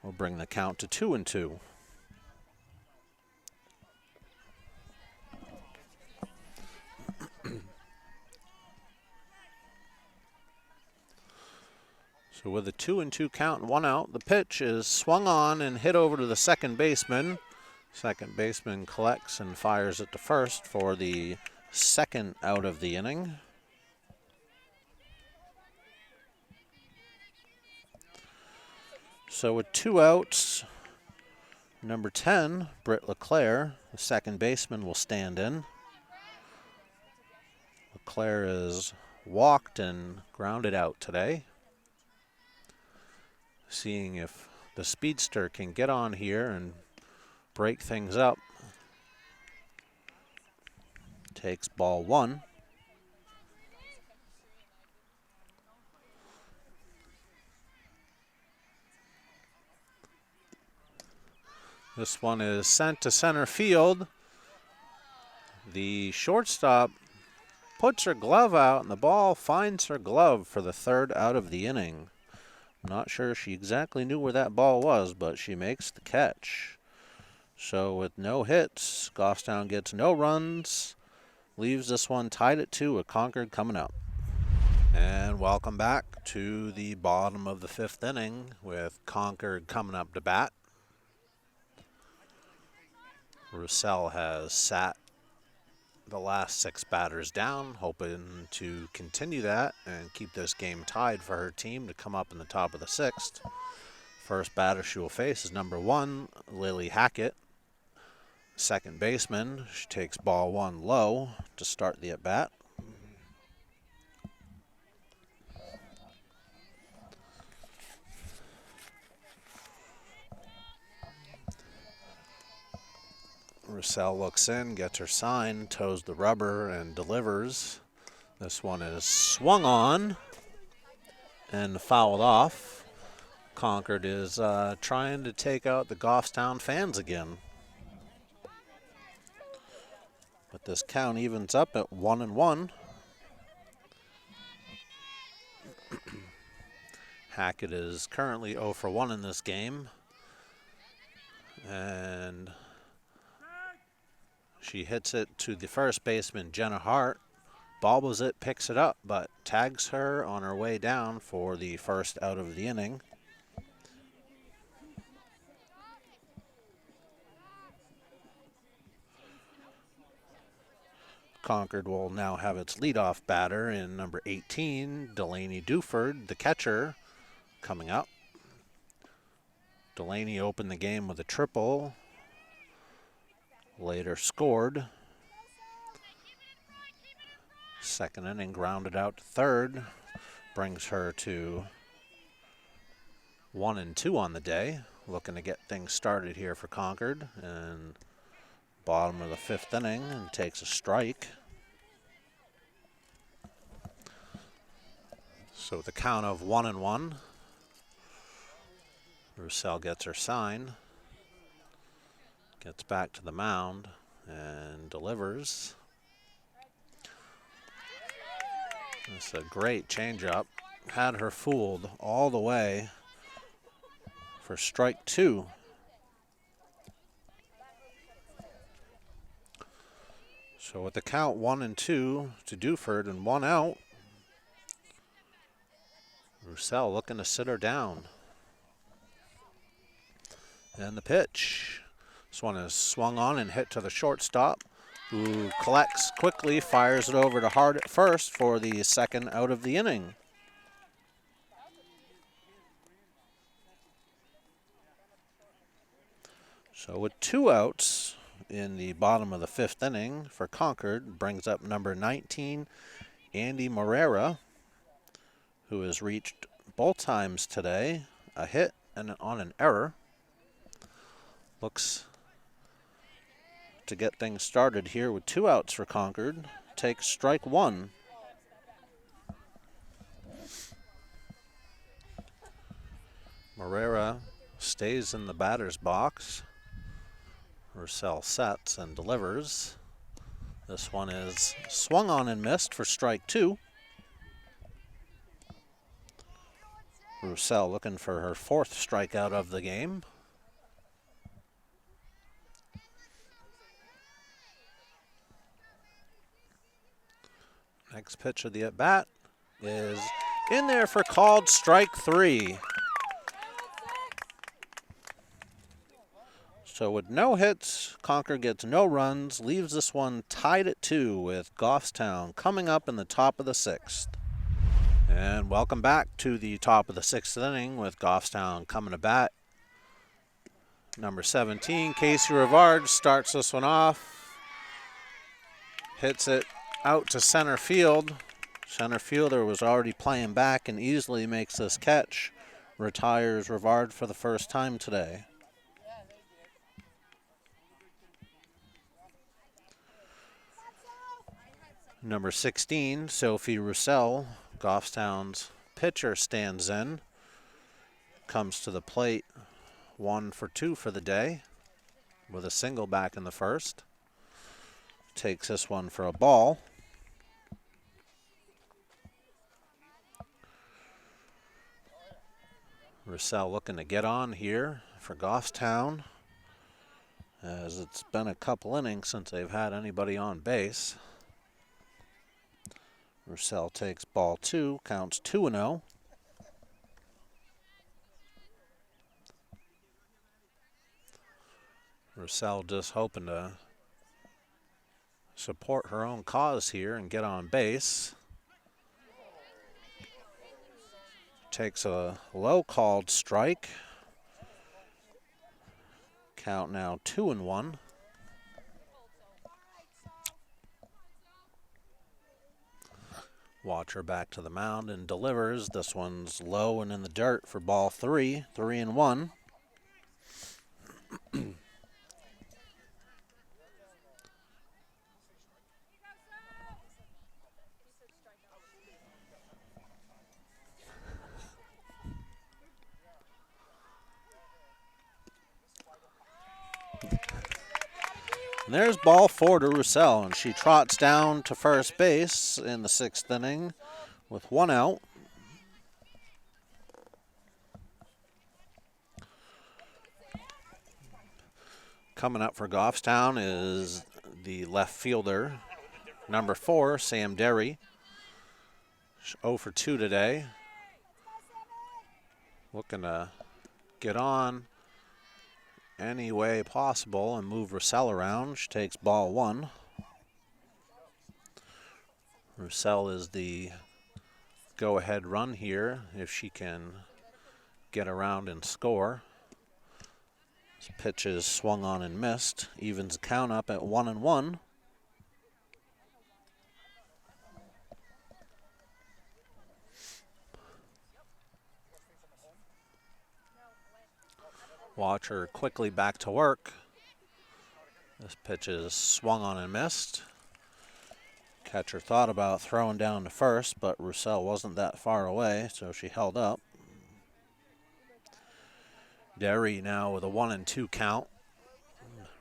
Will bring the count to 2-2. So with a 2-2 count and 1 out, the pitch is swung on and hit over to the second baseman. Second baseman collects and fires it to first for the second out of the inning. So with 2 outs, number 10, Britt LeClaire, the second baseman, will stand in. LeClaire is walked and grounded out today. Seeing if the speedster can get on here and break things up. Takes ball 1. This one is sent to center field. The shortstop puts her glove out, and the ball finds her glove for the third out of the inning. I'm not sure she exactly knew where that ball was, but she makes the catch. So with no hits, Goffstown gets no runs, leaves this one tied at 2 with Concord coming up. And welcome back to the bottom of the 5th inning with Concord coming up to bat. Roussel has sat the last 6 batters down, hoping to continue that and keep this game tied for her team to come up in the top of the 6th. First batter she will face is number 1, Lily Hackett, second baseman. She takes ball 1 low to start the at-bat. Roussel looks in, gets her sign, toes the rubber, and delivers. This one is swung on and fouled off. Concord is trying to take out the Goffstown fans again. But this count evens up at 1-1. Hackett is currently 0 for 1 in this game. And she hits it to the first baseman, Jenna Hart. Bobbles it, picks it up, but tags her on her way down for the first out of the inning. Concord will now have its leadoff batter in number 18, Delaney Duford, the catcher, coming up. Delaney opened the game with a triple, later scored. Second inning, grounded out to third, brings her to 1-2 on the day. Looking to get things started here for Concord, and bottom of the 5th inning, and takes a strike. So with a count of 1-1, Roussel gets her sign, gets back to the mound, and delivers. It's a great changeup. Had her fooled all the way for strike 2. So with the count 1-2 to Duford and 1 out, Roussel looking to sit her down. And the pitch. This one is swung on and hit to the shortstop, who collects quickly, fires it over to Hart at first for the second out of the inning. So with 2 outs in the bottom of the 5th inning for Concord, brings up number 19, Andy Morera, who has reached both times today, a hit and on an error. Looks to get things started here with 2 outs for Concord. Takes strike 1. Morera stays in the batter's box. Roussel sets and delivers. This one is swung on and missed for strike 2. Roussel looking for her 4th strikeout of the game. Next pitch of the at-bat is in there for called strike 3. So with no hits, Concord gets no runs, leaves this one tied at 2 with Goffstown coming up in the top of the 6th. And welcome back to the top of the 6th inning with Goffstown coming to bat. Number 17, Casey Rivard, starts this one off. Hits it out to center field. Center fielder was already playing back and easily makes this catch. Retires Rivard for the first time today. Number 16, Sophie Roussel, Goffstown's pitcher, stands in. Comes to the plate, 1 for 2 for the day, with a single back in the first. Takes this one for a ball. Roussel looking to get on here for Goffstown, as it's been a couple innings since they've had anybody on base. Roussel takes ball 2, counts 2-0. Roussel just hoping to support her own cause here and get on base. Takes a low called strike. Count now 2-1. Watcher back to the mound and delivers. This one's low and in the dirt for ball 3, 3-1. And there's ball 4 to Roussel, and she trots down to first base in the 6th inning with 1 out. Coming up for Goffstown is the left fielder, number 4, Sam Derry. 0 for 2 today. Looking to get on any way possible and move Roussel around. She takes ball 1. Roussel is the go-ahead run here if she can get around and score. This pitch is swung on and missed. Evens the count up at 1-1. Watcher quickly back to work. This pitch is swung on and missed. Catcher thought about throwing down to first, but Roussel wasn't that far away, so she held up. Derry now with a 1-2 count.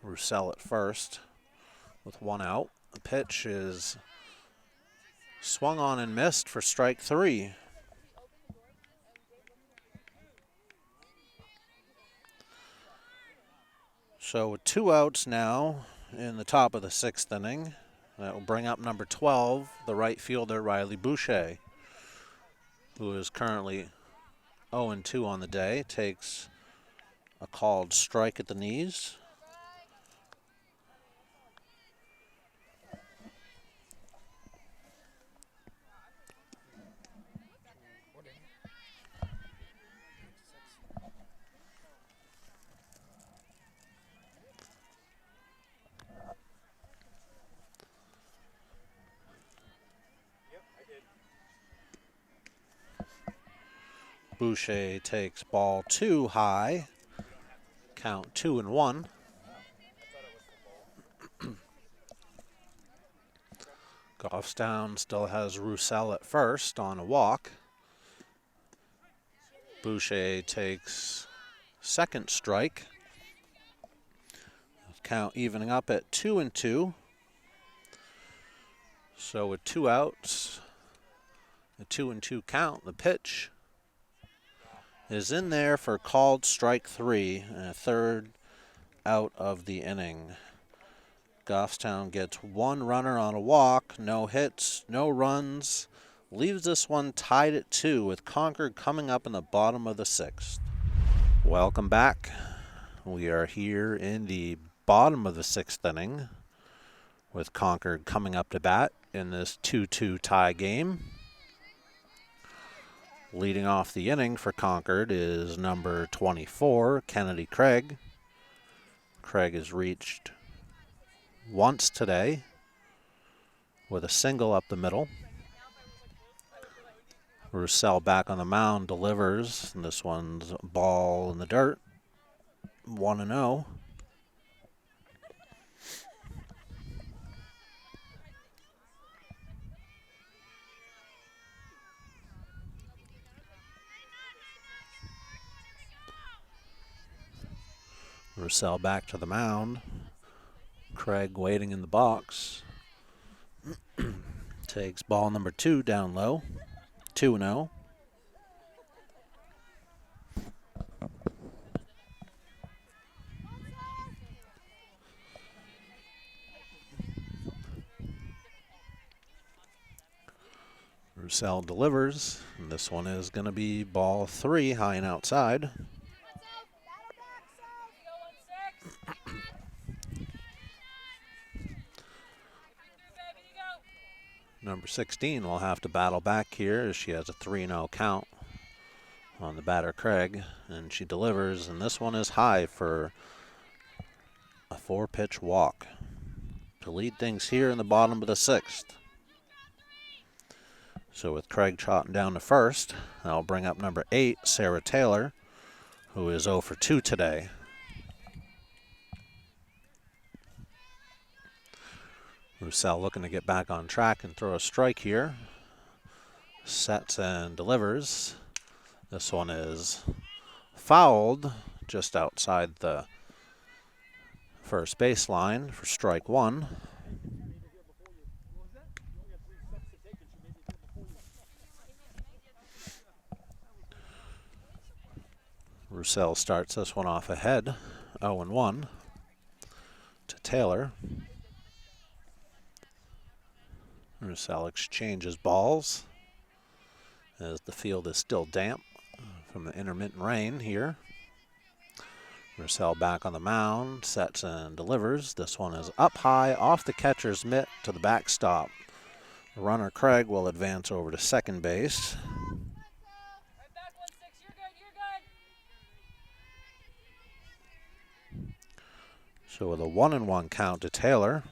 Roussel at first with 1 out. The pitch is swung on and missed for strike 3. So with 2 outs now in the top of the 6th inning, that will bring up number 12, the right fielder Riley Boucher, who is currently 0-2 on the day, takes a called strike at the knees. Boucher takes ball 2 high. Count 2-1. Goffstown still has Roussel at first on a walk. Boucher takes second strike. Count evening up at 2-2. So with 2 outs, a 2-2 count, the pitch is in there for called strike 3 and a third out of the inning. Goffstown gets 1 runner on a walk, no hits, no runs, leaves this one tied at 2 with Concord coming up in the bottom of the 6th. Welcome back. We are here in the bottom of the 6th inning with Concord coming up to bat in this 2-2 tie game. Leading off the inning for Concord is number 24, Kennedy Craig. Craig has reached once today with a single up the middle. Roussel back on the mound delivers, and this one's a ball in the dirt. 1-0. Roussel back to the mound. Craig waiting in the box. Takes ball number 2 down low. 2-0. Roussel delivers, and this one is going to be ball 3 high and outside. Number 16 will have to battle back here as she has a 3-0 count on the batter Craig, and she delivers, and this one is high for a 4-pitch walk to lead things here in the bottom of the 6th. So with Craig trotting down to first, that'll bring up number 8, Sarah Taylor, who is 0 for 2 today. Roussel looking to get back on track and throw a strike here. Sets and delivers. This one is fouled just outside the first baseline for strike 1. Roussel starts this one off ahead, 0-1 to Taylor. Roussel exchanges balls as the field is still damp from the intermittent rain here. Roussel back on the mound, sets and delivers. This one is up high off the catcher's mitt to the backstop. Runner Craig will advance over to second base. So with a 1-1 count to Taylor.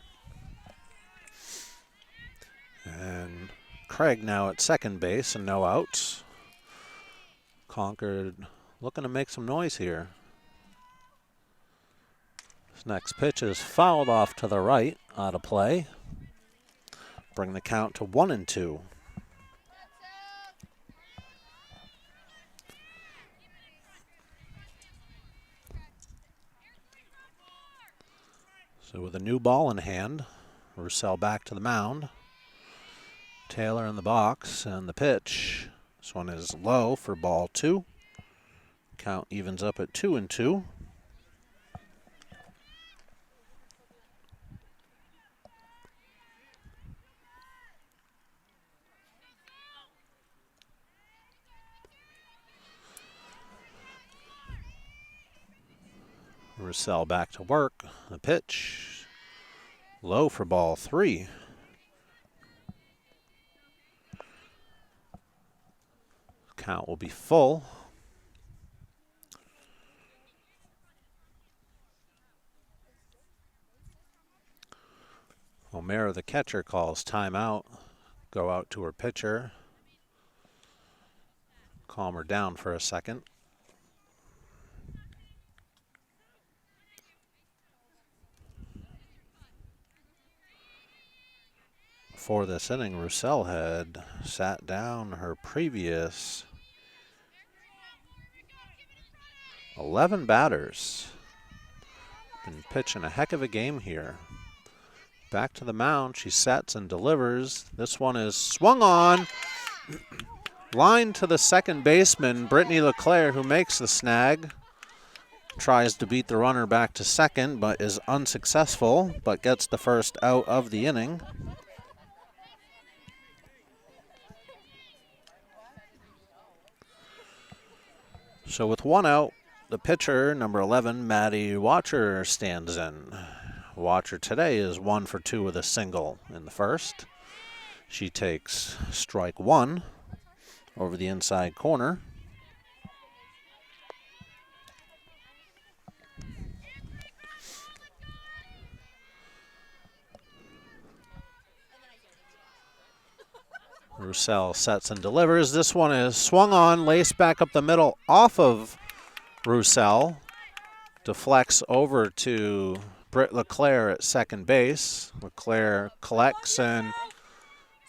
And Craig now at second base and no outs. Concord looking to make some noise here. This next pitch is fouled off to the right, out of play. Bring the count to 1-2. So with a new ball in hand, Roussel back to the mound. Taylor in the box, and the pitch. This one is low for ball 2. Count evens up at 2-2. Roussel back to work. The pitch low for ball 3. Count will be full. O'Mara, the catcher, calls timeout. Go out to her pitcher. calm her down for a second. For this inning, Roussel had sat down her previous 11 batters. Been pitching a heck of a game here. Back to the mound, she sets and delivers. This one is swung on. Line to the second baseman, Brittany LeClaire, who makes the snag. Tries to beat the runner back to second, but is unsuccessful, but gets the first out of the inning. So with one out, the pitcher, number 11, Maddie Watcher, stands in. Watcher today is 1 for 2 with a single in the first. She takes strike one over the inside corner. Roussel sets and delivers. This one is swung on, laced back up the middle off of Roussel. Deflects over to Britt LeClaire at second base. LeClaire collects and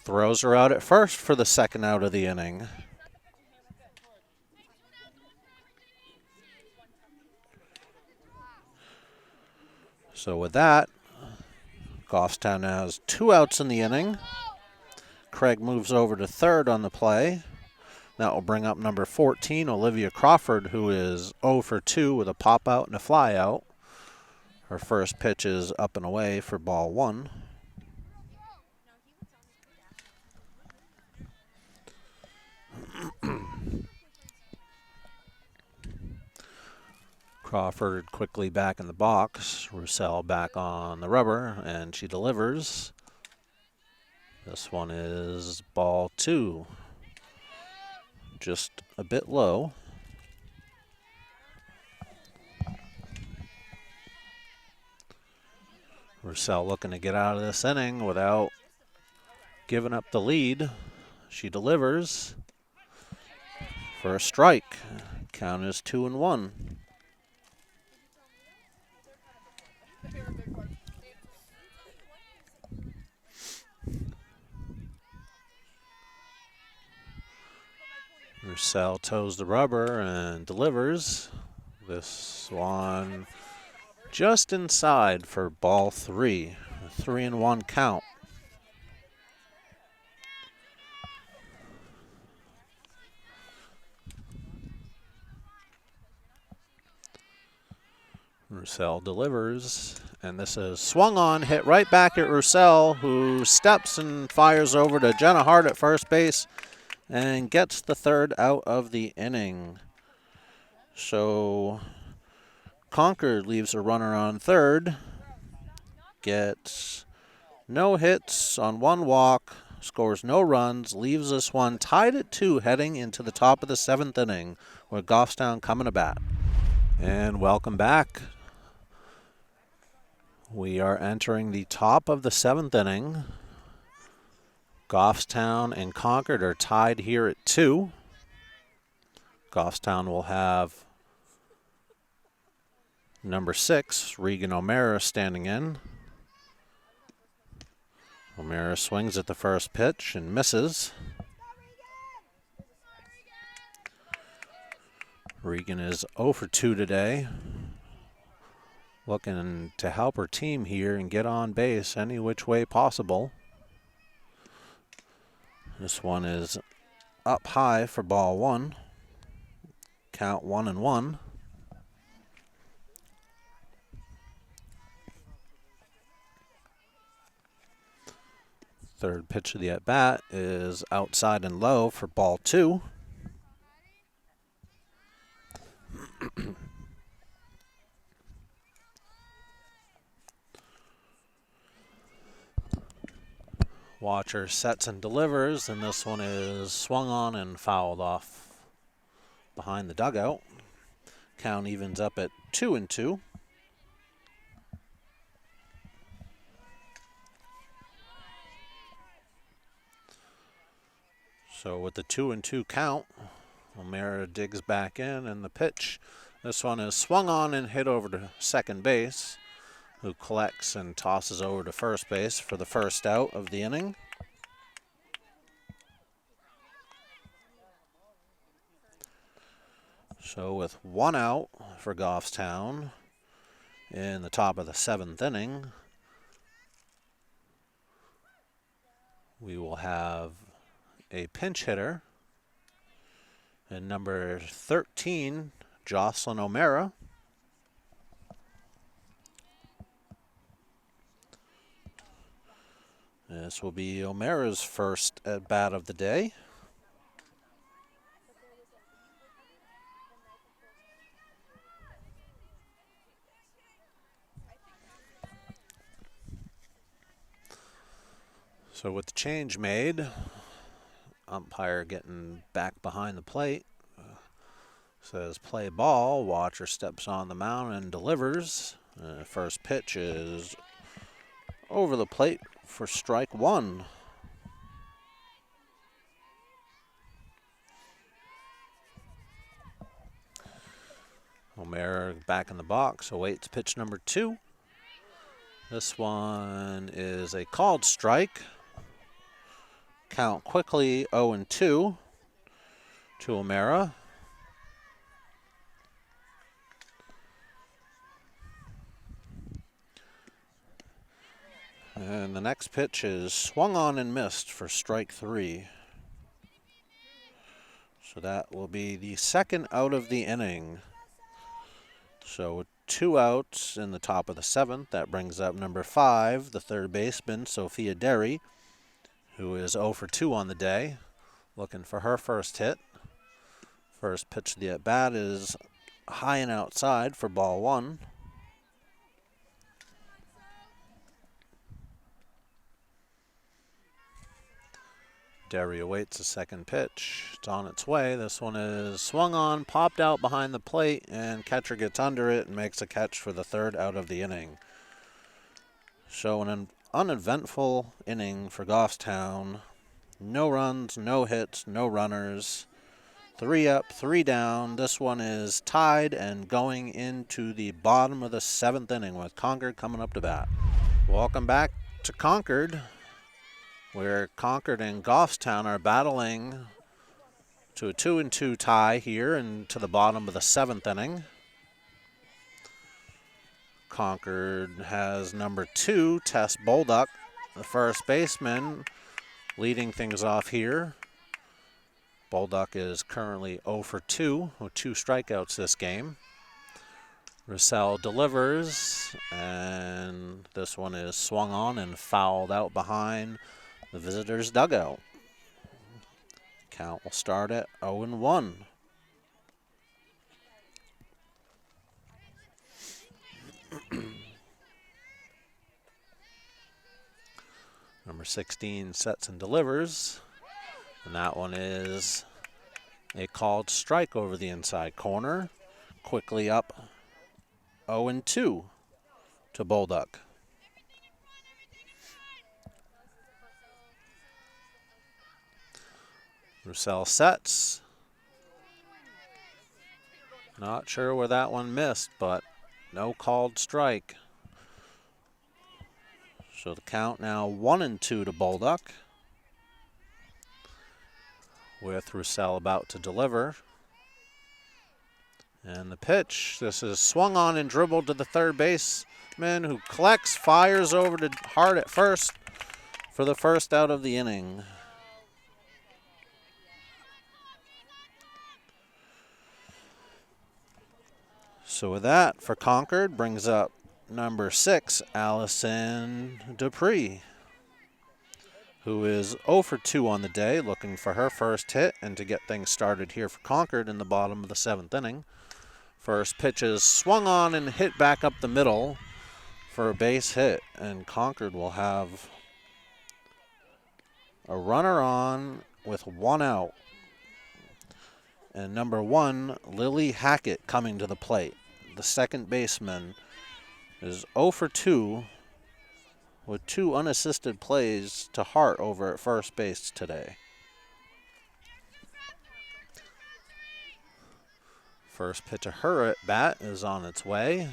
throws her out at first for the second out of the inning. So with that, Goffstown has 2 outs in the inning. Craig moves over to third on the play. That will bring up number 14, Olivia Crawford, who is 0 for 2 with a pop out and a fly out. Her first pitch is up and away for ball 1. Crawford quickly back in the box. Roussel back on the rubber, and she delivers. This one is ball 2. Just a bit low. Roussel looking to get out of this inning without giving up the lead. She delivers for a strike. Count is 2-1. Roussel toes the rubber and delivers. This one just inside for ball 3. A 3-1 count. Roussel delivers, and this is swung on, hit right back at Roussel, who steps and fires over to Jenna Hart at first base and gets the third out of the inning. So Concord leaves a runner on third, gets no hits on 1 walk, scores no runs, leaves this one tied at 2 heading into the top of the 7th inning with Goffstown coming to bat. And welcome back. We are entering the top of the 7th inning. Goffstown and Concord are tied here at 2. Goffstown will have number 6, Regan O'Mara, standing in. O'Mara swings at the first pitch and misses. Regan is 0 for 2 today. Looking to help her team here and get on base any which way possible. This one is up high for ball 1. Count 1-1. Third pitch of the at-bat is outside and low for ball 2. Watcher sets and delivers, and this one is swung on and fouled off behind the dugout. Count evens up at 2-2. So with the 2-2 count, O'Mara digs back in, and the pitch. This one is swung on and hit over to second base, who collects and tosses over to first base for the first out of the inning. So with one out for Goffstown in the top of the seventh inning, we will have a pinch hitter and number 13, Jocelyn O'Mara. This will be O'Mara's first at bat of the day. So with the change made, umpire getting back behind the plate, says play ball. Watcher steps on the mound and delivers. First pitch is over the plate for strike one. O'Mara back in the box, awaits pitch number 2. This one is a called strike. Count quickly 0-2 to O'Mara. And the next pitch is swung on and missed for strike 3. So that will be the second out of the inning. So with 2 outs in the top of the 7th, that brings up number 5, the third baseman, Sophia Derry, who is 0 for 2 on the day, looking for her first hit. First pitch of the at-bat is high and outside for ball 1. Derry awaits the second pitch. It's on its way. This one is swung on, popped out behind the plate, and catcher gets under it and makes a catch for the third out of the inning. So an uneventful inning for Goffstown. No runs, no hits, no runners. 3 up, 3 down. This one is tied and going into the bottom of the 7th inning with Concord coming up to bat. Welcome back to Concord, where Concord and Goffstown are battling to a 2-2 tie here into the bottom of the 7th inning. Concord has number 2, Tess Bolduck, the first baseman, leading things off here. Bolduck is currently 0 for 2 with 2 strikeouts this game. Roussel delivers, and this one is swung on and fouled out behind the visitors' dugout. Count will start at 0-1. Number 16 sets and delivers, and that one is a called strike over the inside corner. Quickly up 0-2 to Bolduck. Roussel sets. Not sure where that one missed, but no called strike. So the count now 1-2 to Bolduck, with Roussel about to deliver. And the pitch, this is swung on and dribbled to the third baseman, who collects, fires over to Hart at first for the first out of the inning. So with that, for Concord, brings up number 6, Allison Dupree, who is 0 for 2 on the day, looking for her first hit and to get things started here for Concord in the bottom of the 7th inning. First pitch is swung on and hit back up the middle for a base hit, and Concord will have a runner on with 1 out. And number 1, Lily Hackett, coming to the plate. The second baseman is 0 for 2 with 2 unassisted plays to Hart over at first base today. First pitch of her at bat is on its way.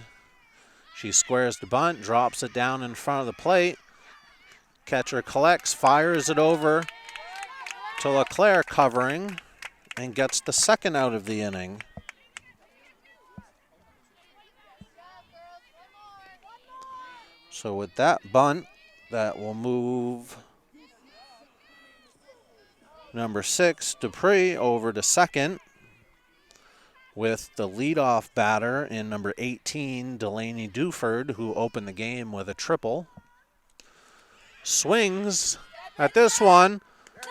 She squares the bunt, drops it down in front of the plate. Catcher collects, fires it over to LeClaire covering, and gets the second out of the inning. So with that bunt, that will move number 6, Dupree, over to second, with the leadoff batter in number 18, Delaney Duford, who opened the game with a triple. Swings at this one.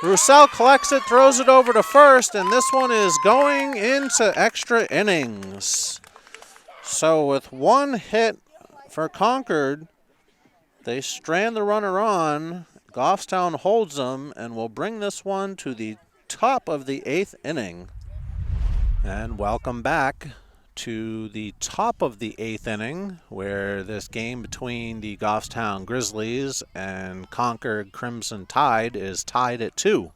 Roussel collects it, throws it over to first, and this one is going into extra innings. So with one hit for Concord, they strand the runner on. Goffstown holds them and will bring this one to the top of the 8th inning. And welcome back to the top of the 8th inning, where this game between the Goffstown Grizzlies and Concord Crimson Tide is tied at 2.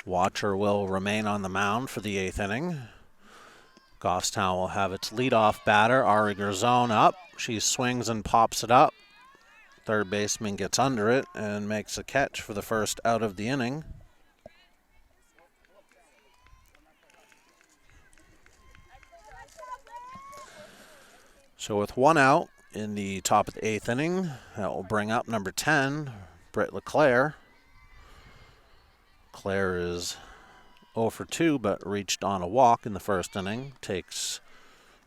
Watcher will remain on the mound for the 8th inning. Goffstown will have its leadoff batter, Ari Garzone, up. She swings and pops it up. Third baseman gets under it and makes a catch for the first out of the inning. So with one out in the top of the 8th inning, that will bring up number 10, Britt LeClaire. Claire is 0 for 2, but reached on a walk in the first inning. Takes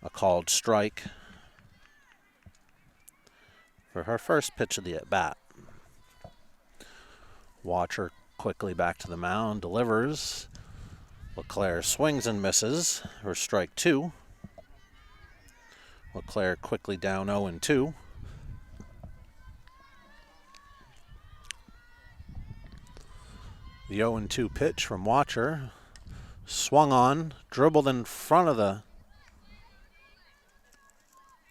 a called strike for her first pitch of the at-bat. Watcher quickly back to the mound, delivers. LeClaire swings and misses for strike 2. LeClaire quickly down 0-2. The 0-2 pitch from Watcher. Swung on, dribbled in front of the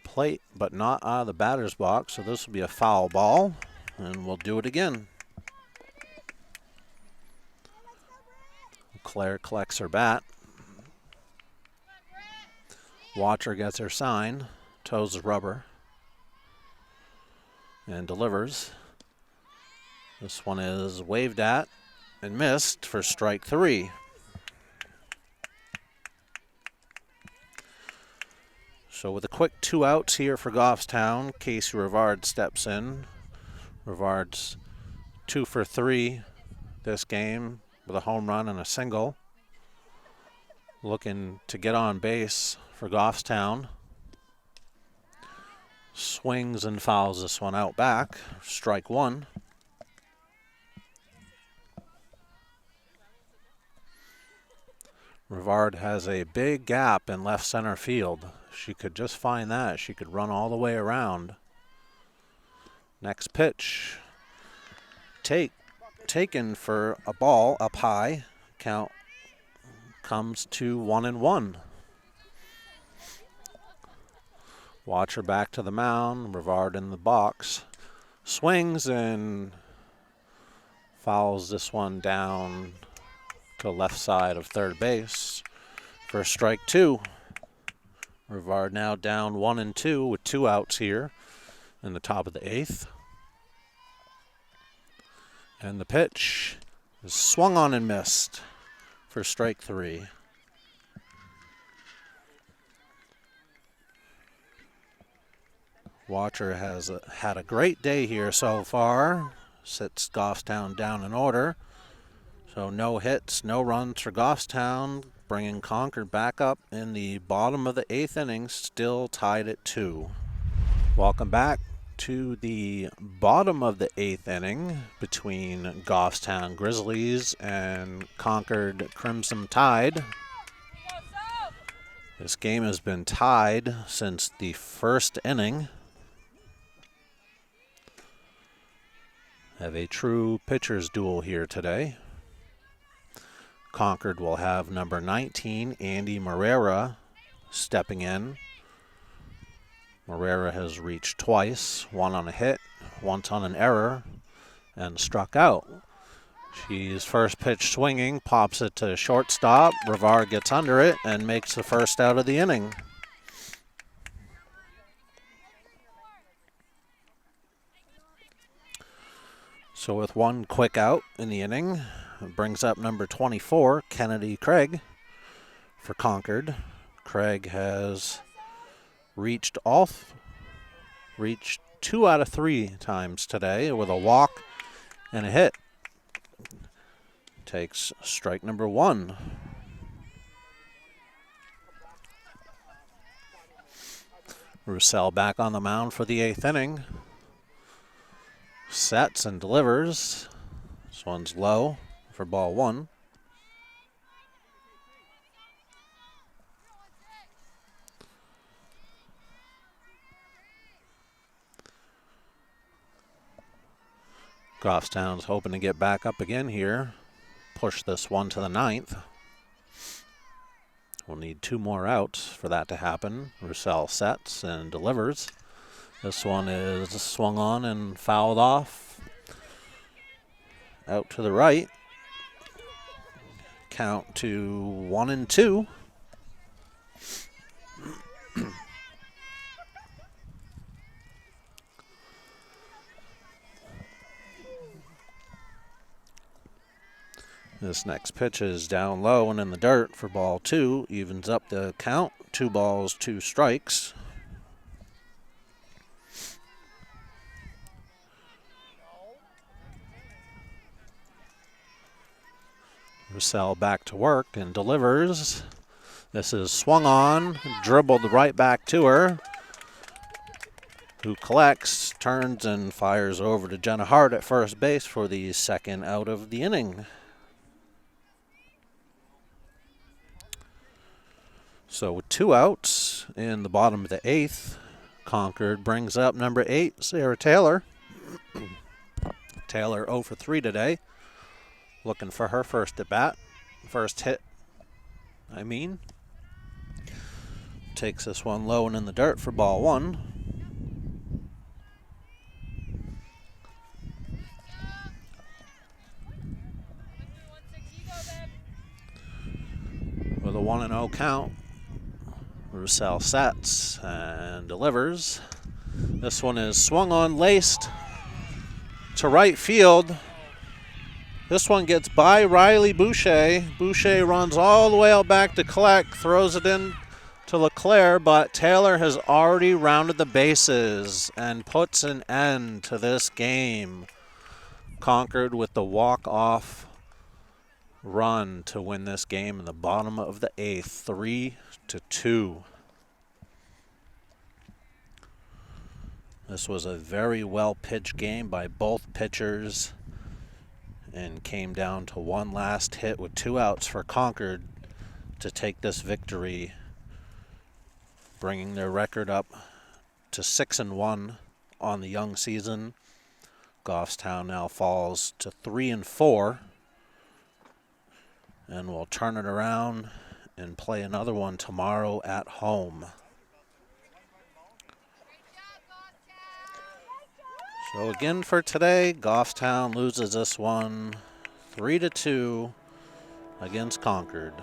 plate, but not out of the batter's box, so this will be a foul ball, and we'll do it again. LeClaire collects her bat. Watcher gets her sign, toes the rubber, and delivers. This one is waved at and missed for strike 3. So with a quick 2 outs here for Goffstown, Casey Rivard steps in. Rivard's 2 for 3 this game with a home run and a single. Looking to get on base for Goffstown. Swings and fouls this one out back. Strike 1. Rivard has a big gap in left center field. She could just find that. She could run all the way around. Next pitch. Taken for a ball up high. Count comes to 1-1. Watcher back to the mound. Rivard in the box. Swings and fouls this one down to left side of third base for strike 2. Rivard now down 1-2 with 2 outs here in the top of the 8th. And the pitch is swung on and missed for strike 3. Watcher has had a great day here so far. Sits Goffstown down in order. So no hits, no runs for Goffstown, bringing Concord back up in the bottom of the 8th inning, still tied at 2. Welcome back to the bottom of the 8th inning between Goffstown Grizzlies and Concord Crimson Tide. This game has been tied since the first inning. Have a true pitcher's duel here today. Concord will have number 19, Andy Morera, stepping in. Morera has reached twice, one on a hit, once on an error, and struck out. She's first pitch swinging, pops it to shortstop. Brevard gets under it and makes the first out of the inning. So with one quick out in the inning, it brings up number 24, Kennedy Craig, for Concord. Craig has reached 2 out of 3 times today with a walk and a hit. Takes strike number 1. Roussel back on the mound for the 8th inning. Sets and delivers. This one's low for ball 1. Goffstown's hoping to get back up again here. Push this one to the 9th. We'll need 2 more outs for that to happen. Roussel sets and delivers. This one is swung on and fouled off. Out to the right. Count to 1-2. This next pitch is down low and in the dirt for ball 2. Evens up the count. 2 balls, 2 strikes. Roussel back to work and delivers. This is swung on, dribbled right back to her, who collects, turns, and fires over to Jenna Hart at first base for the 2nd out of the inning. So with 2 outs in the bottom of the 8th, Concord brings up number 8, Sarah Taylor. Taylor 0 for 3 today. Looking for her first at bat. First hit, Takes this one low and in the dirt for ball 1. With a 1-0 count, Roussel sets and delivers. This one is swung on, laced to right field. This one gets by Riley Boucher. Boucher runs all the way out back to collect, throws it in to LeClaire, but Taylor has already rounded the bases and puts an end to this game. Concord with the walk-off run to win this game in the bottom of the 8th, 3-2. This was a very well-pitched game by both pitchers and came down to one last hit with 2 outs for Concord to take this victory, bringing their record up to 6-1 on the young season. Goffstown now falls to 3-4 and will turn it around and play another one tomorrow at home. So again for today, Goffstown loses this one 3-2 against Concord.